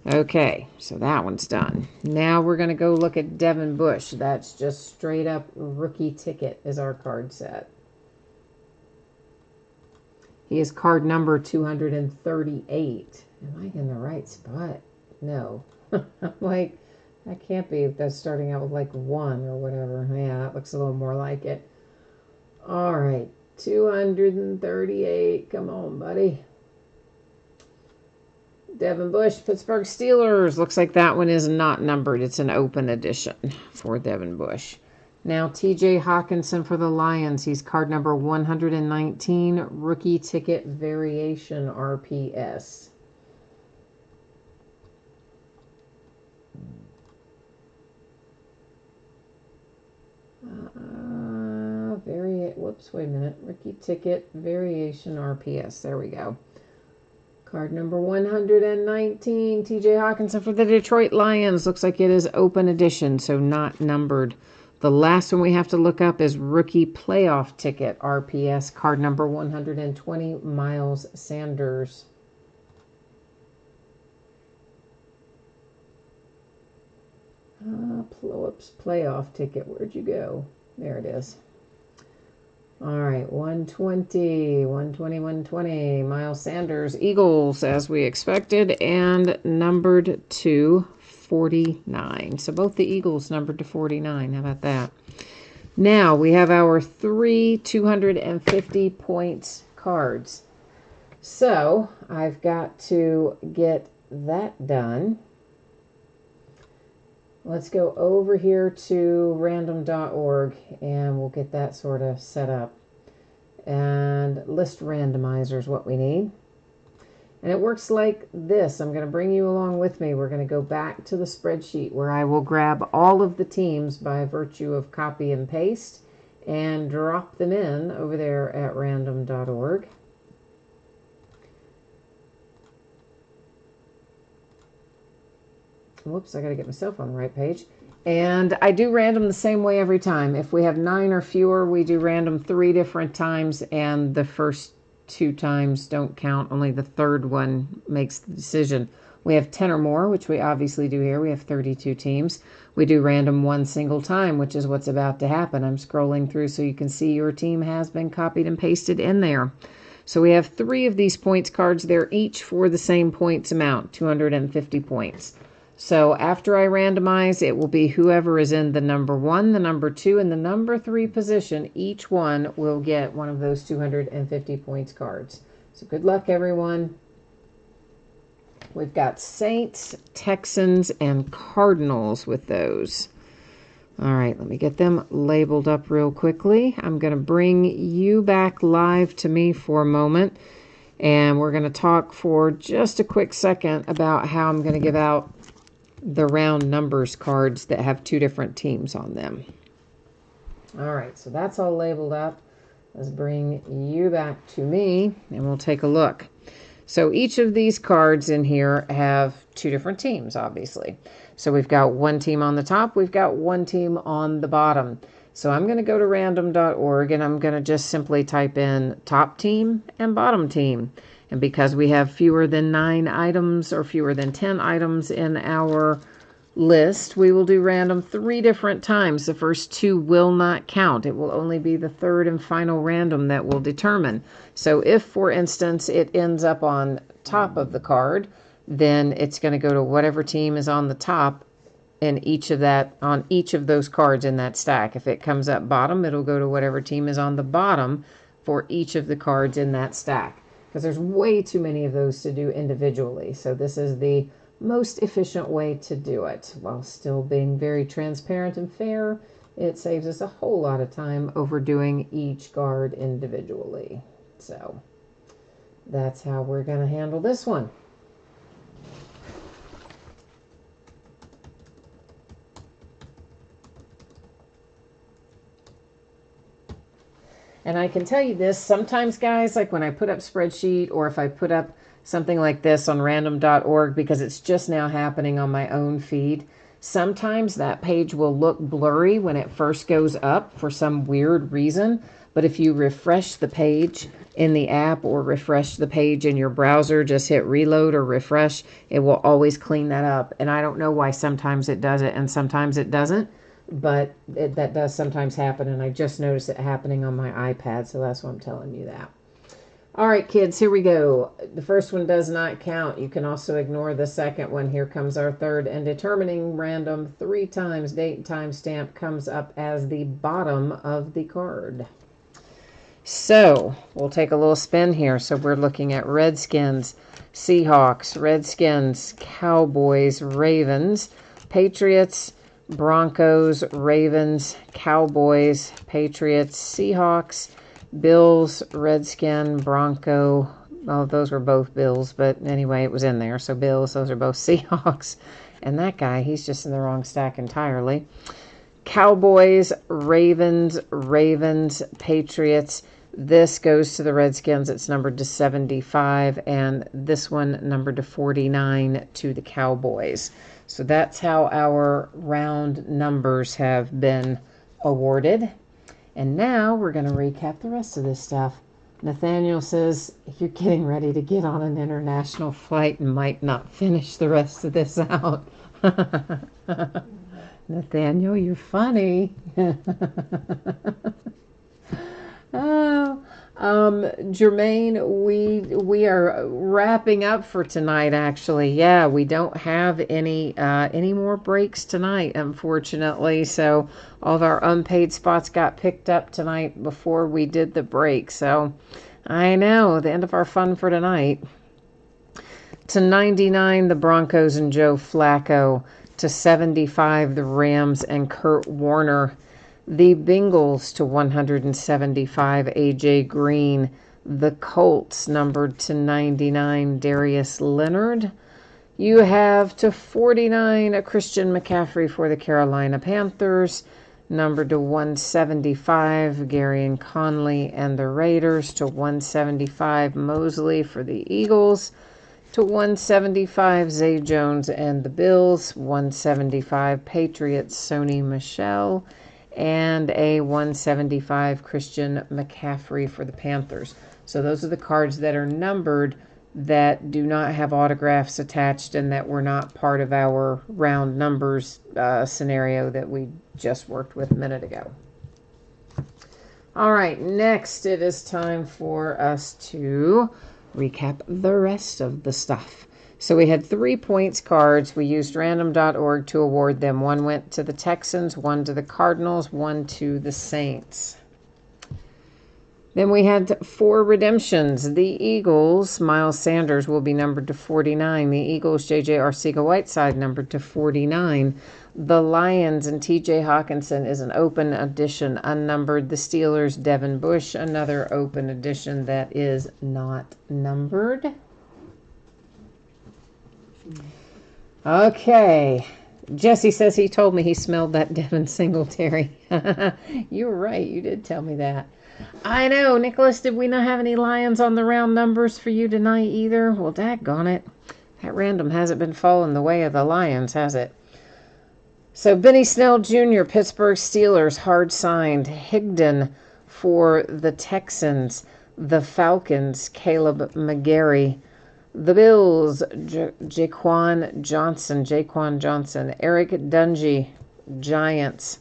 Okay, so that one's done. Now we're going to go look at Devin Bush. That's just straight up rookie ticket is our card set. He is card number 238. Am I in the right spot? No. I'm like, that can't be if that's starting out with like 1 or whatever. Yeah, that looks a little more like it. All right, 238. Come on, buddy. Devin Bush, Pittsburgh Steelers. Looks like that one is not numbered. It's an open edition for Devin Bush. Now, T.J. Hawkinson for the Lions. He's card number 119, rookie ticket variation RPS. Whoops, wait a minute. Rookie ticket variation RPS. There we go. Card number 119, T.J. Hawkinson for the Detroit Lions. Looks like it is open edition, so not numbered. The last one we have to look up is rookie playoff ticket RPS. Card number 120, Miles Sanders. Whoops, playoff ticket. Where'd you go? There it is. All right, 120, 120, Miles Sanders, Eagles, as we expected, and numbered to 49. So both the Eagles numbered to 49. How about that? Now we have our 3 250 points cards. So I've got to get that done. Let's go over here to random.org and we'll get that sort of set up. And list randomizer is what we need. And it works like this. I'm going to bring you along with me. We're going to go back to the spreadsheet where I will grab all of the teams by virtue of copy and paste and drop them in over there at random.org. Whoops, I got to get myself on the right page. And I do random the same way every time. If we have 9 or fewer, we do random 3 different times, and the first 2 times don't count. Only the third one makes the decision. We have 10 or more, which we obviously do here. We have 32 teams. We do random 1 single time, which is what's about to happen. I'm scrolling through so you can see your team has been copied and pasted in there. So we have 3 of these points cards. They're each for the same points amount, 250 points. So after I randomize, it will be whoever is in the number 1, the number 2, and the number 3 position. Each one will get one of those 250 points cards. So good luck, everyone. We've got Saints, Texans, and Cardinals with those. All right, let me get them labeled up real quickly. I'm going to bring you back live to me for a moment, and we're going to talk for just a quick second about how I'm going to give out the round numbers cards that have 2 different teams on them. All right, so that's all labeled up. Let's bring you back to me and we'll take a look. So each of these cards in here have 2 different teams, obviously. So we've got 1 team on the top, we've got 1 team on the bottom. So I'm going to go to random.org and I'm going to just simply type in top team and bottom team. And because we have fewer than 9 items or fewer than 10 items in our list, we will do random 3 different times. The first 2 will not count. It will only be the third and final random that will determine. So if, for instance, it ends up on top of the card, then it's going to go to whatever team is on the top in each of those cards in that stack. If it comes up bottom, it'll go to whatever team is on the bottom for each of the cards in that stack. Because there's way too many of those to do individually. So this is the most efficient way to do it while still being very transparent and fair. It saves us a whole lot of time overdoing each card individually. So that's how we're going to handle this one. And I can tell you this, sometimes, guys, like when I put up spreadsheet or if I put up something like this on random.org, because it's just now happening on my own feed, sometimes that page will look blurry when it first goes up for some weird reason. But if you refresh the page in the app or refresh the page in your browser, just hit reload or refresh, it will always clean that up. And I don't know why sometimes it does it and sometimes it doesn't. But that does sometimes happen, and I just noticed it happening on my iPad, so that's why I'm telling you that. All right, kids, here we go. The first one does not count. You can also ignore the second one. Here comes our third, and determining random 3 times date and time stamp comes up as the bottom of the card. So we'll take a little spin here. So we're looking at Redskins, Seahawks, Redskins, Cowboys, Ravens, Patriots, Broncos, Ravens, Cowboys, Patriots, Seahawks, Bills, Redskin, Bronco. Oh, those were both Bills, but anyway, it was in there. So Bills, those are both Seahawks. And that guy, he's just in the wrong stack entirely. Cowboys, Ravens, Patriots. This goes to the Redskins. It's numbered to 75. And this one numbered to 49 to the Cowboys. So that's how our round numbers have been awarded. And now we're going to recap the rest of this stuff. Nathaniel says, you're getting ready to get on an international flight and might not finish the rest of this out. Nathaniel, you're funny. Oh, Jermaine, we are wrapping up for tonight. Actually, yeah, we don't have any more breaks tonight, unfortunately. So all of our unpaid spots got picked up tonight before we did the break. So I know the end of our fun for tonight. To 99, the Broncos and Joe Flacco. To 75, the Rams and Kurt Warner. The Bengals to 175, A.J. Green. The Colts, numbered to 99, Darius Leonard. You have to 49, a Christian McCaffrey for the Carolina Panthers. Numbered to 175, Gary Conley and the Raiders. To 175, Mosley for the Eagles. To 175, Zay Jones and the Bills. 175, Patriots, Sony Michel. And a 175 Christian McCaffrey for the Panthers. So those are the cards that are numbered that do not have autographs attached and that were not part of our round numbers scenario that we just worked with a minute ago. All right, next it is time for us to recap the rest of the stuff. So we had 3 points cards. We used random.org to award them. One went to the Texans, one to the Cardinals, one to the Saints. Then we had 4 redemptions. The Eagles, Miles Sanders will be numbered to 49. The Eagles, J.J. Arcega-Whiteside, numbered to 49. The Lions and T.J. Hawkinson is an open edition, unnumbered. The Steelers, Devin Bush, another open edition that is not numbered. Okay. Jesse says he told me he smelled that Devin Singletary. You were right. You did tell me that. I know. Nicholas, did we not have any Lions on the round numbers for you tonight either? Well, daggone it. That random hasn't been falling the way of the Lions, has it? So, Benny Snell Jr., Pittsburgh Steelers, hard signed. Higdon for the Texans. The Falcons, Caleb McGarry. The Bills, Jaquan Johnson. Eric Dungy, Giants.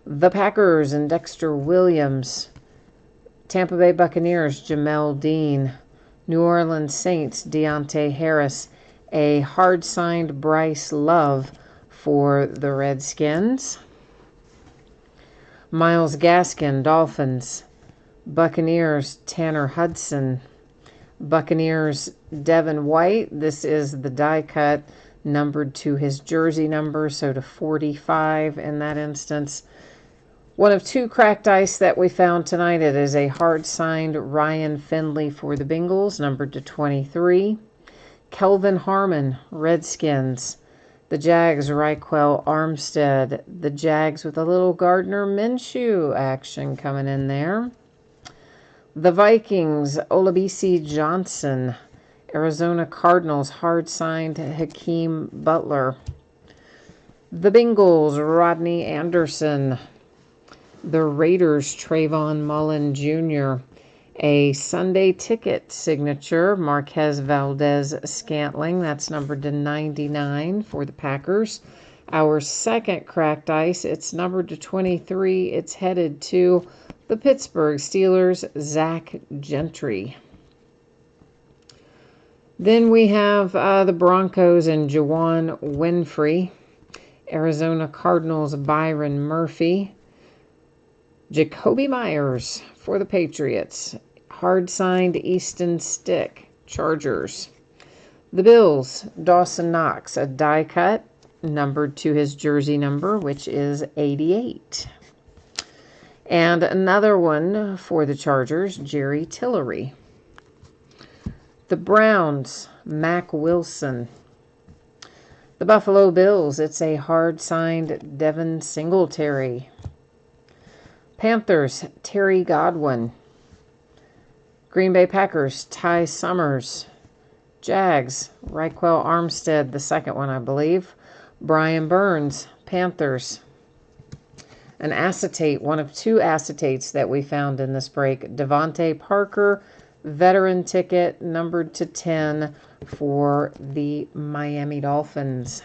The Packers and Dexter Williams. Tampa Bay Buccaneers, Jamel Dean. New Orleans Saints, Deontay Harris. A hard-signed Bryce Love for the Redskins. Myles Gaskin, Dolphins. Buccaneers, Tanner Hudson. Buccaneers, Devin White. This is the die cut numbered to his jersey number, so to 45 in that instance. One of 2 cracked ice that we found tonight. It is a hard signed Ryan Finley for the Bengals, numbered to 23. Kelvin Harmon, Redskins. The Jags, Raquel Armstead. The Jags with a little Gardner Minshew action coming in there. The Vikings, Olabisi Johnson. Arizona Cardinals, hard-signed Hakeem Butler. The Bengals, Rodney Anderson. The Raiders, Trayvon Mullen Jr. A Sunday ticket signature, Marquez Valdez Scantling. That's numbered to 99 for the Packers. Our second cracked ice, it's numbered to 23. It's headed to the Pittsburgh Steelers, Zach Gentry. Then we have the Broncos and Juwan Winfrey. Arizona Cardinals, Byron Murphy. Jacoby Myers for the Patriots. Hard-signed Easton Stick, Chargers. The Bills, Dawson Knox, a die cut, numbered to his jersey number, which is 88. And another one for the Chargers, Jerry Tillery. The Browns, Mac Wilson. The Buffalo Bills, it's a hard-signed Devin Singletary. Panthers, Terry Godwin. Green Bay Packers, Ty Summers. Jags, Raquel Armstead, the second one, I believe. Brian Burns, Panthers. An acetate, one of 2 acetates that we found in this break. Devontae Parker, veteran ticket, numbered to 10 for the Miami Dolphins.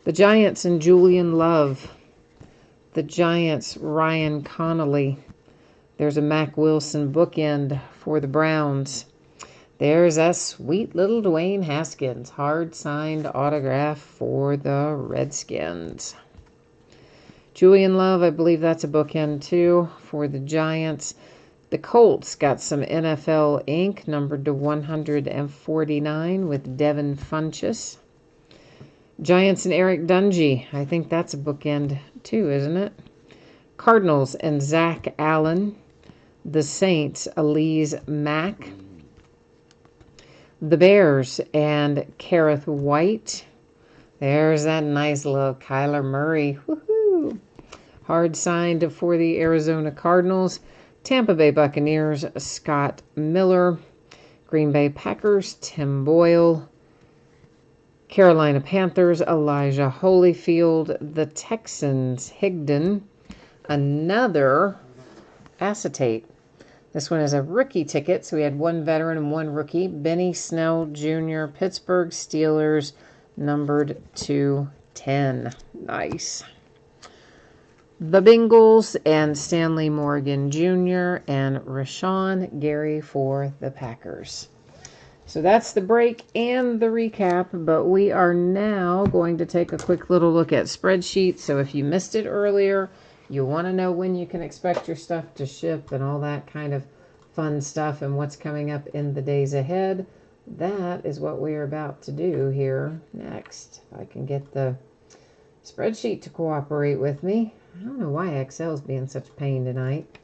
The Giants and Julian Love. The Giants, Ryan Connolly. There's a Mac Wilson bookend for the Browns. There's that sweet little Dwayne Haskins, hard-signed autograph for the Redskins. Julian Love, I believe that's a bookend too for the Giants. The Colts got some NFL ink, numbered to 149 with Devin Funchess. Giants and Eric Dungy, I think that's a bookend too, isn't it? Cardinals and Zach Allen. The Saints, Elise Mack. The Bears and Kareth White. There's that nice little Kyler Murray. Woohoo! Hard signed for the Arizona Cardinals. Tampa Bay Buccaneers, Scott Miller. Green Bay Packers, Tim Boyle. Carolina Panthers, Elijah Holyfield. The Texans, Higdon. Another acetate. This one is a rookie ticket, so we had one veteran and one rookie. Benny Snell Jr., Pittsburgh Steelers, numbered 210. Nice. The Bengals and Stanley Morgan Jr. and Rashawn Gary for the Packers. So that's the break and the recap, but we are now going to take a quick little look at spreadsheets. So if you missed it earlier, you want to know when you can expect your stuff to ship and all that kind of fun stuff and what's coming up in the days ahead. That is what we are about to do here next. If I can get the spreadsheet to cooperate with me. I don't know why Excel's being such a pain tonight.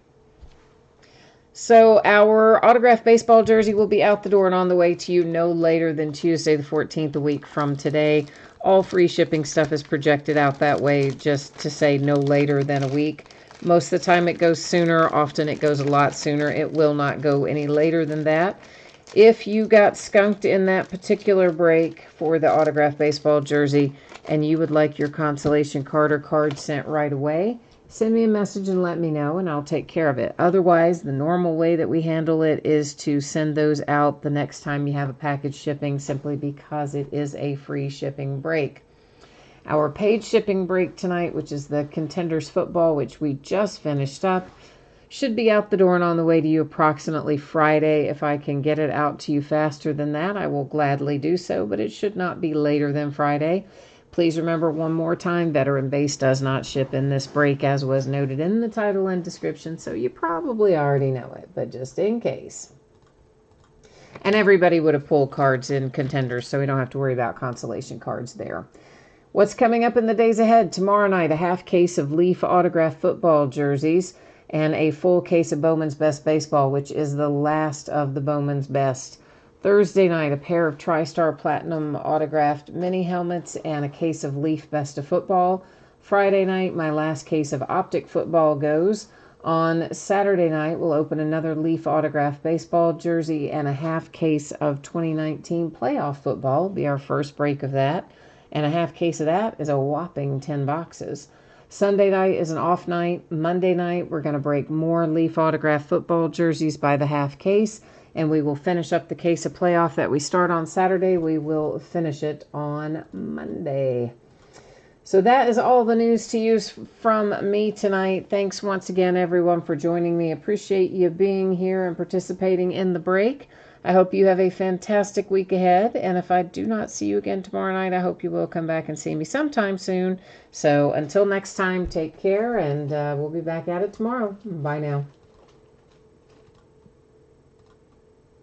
So our autographed baseball jersey will be out the door and on the way to you no later than Tuesday the 14th, a week from today. All free shipping stuff is projected out that way, just to say no later than a week. Most of the time it goes sooner. Often it goes a lot sooner. It will not go any later than that. If you got skunked in that particular break for the autographed baseball jersey and you would like your consolation card or card sent right away, send me a message and let me know, and I'll take care of it. Otherwise, the normal way that we handle it is to send those out the next time you have a package shipping, simply because it is a free shipping break. Our paid shipping break tonight, which is the Contenders football, which we just finished up, should be out the door and on the way to you approximately Friday. If I can get it out to you faster than that, I will gladly do so, but it should not be later than Friday. Please remember one more time, Veteran Base does not ship in this break, as was noted in the title and description, so you probably already know it, but just in case. And everybody would have pulled cards in Contenders, so we don't have to worry about consolation cards there. What's coming up in the days ahead? Tomorrow night, a half case of Leaf autographed football jerseys and a full case of Bowman's Best Baseball, which is the last of the Bowman's Best. Thursday night, a pair of TriStar Platinum autographed mini helmets and a case of Leaf Best of Football. Friday night, my last case of Optic Football goes. On Saturday night, we'll open another Leaf autographed baseball jersey and a half case of 2019 playoff football. Will be our first break of that. And a half case of that is a whopping 10 boxes. Sunday night is an off night. Monday night, we're going to break more Leaf autographed football jerseys by the half case. And we will finish up the case of playoff that we start on Saturday. We will finish it on Monday. So that is all the news to use from me tonight. Thanks once again, everyone, for joining me. Appreciate you being here and participating in the break. I hope you have a fantastic week ahead. And if I do not see you again tomorrow night, I hope you will come back and see me sometime soon. So until next time, take care, and we'll be back at it tomorrow. Bye now.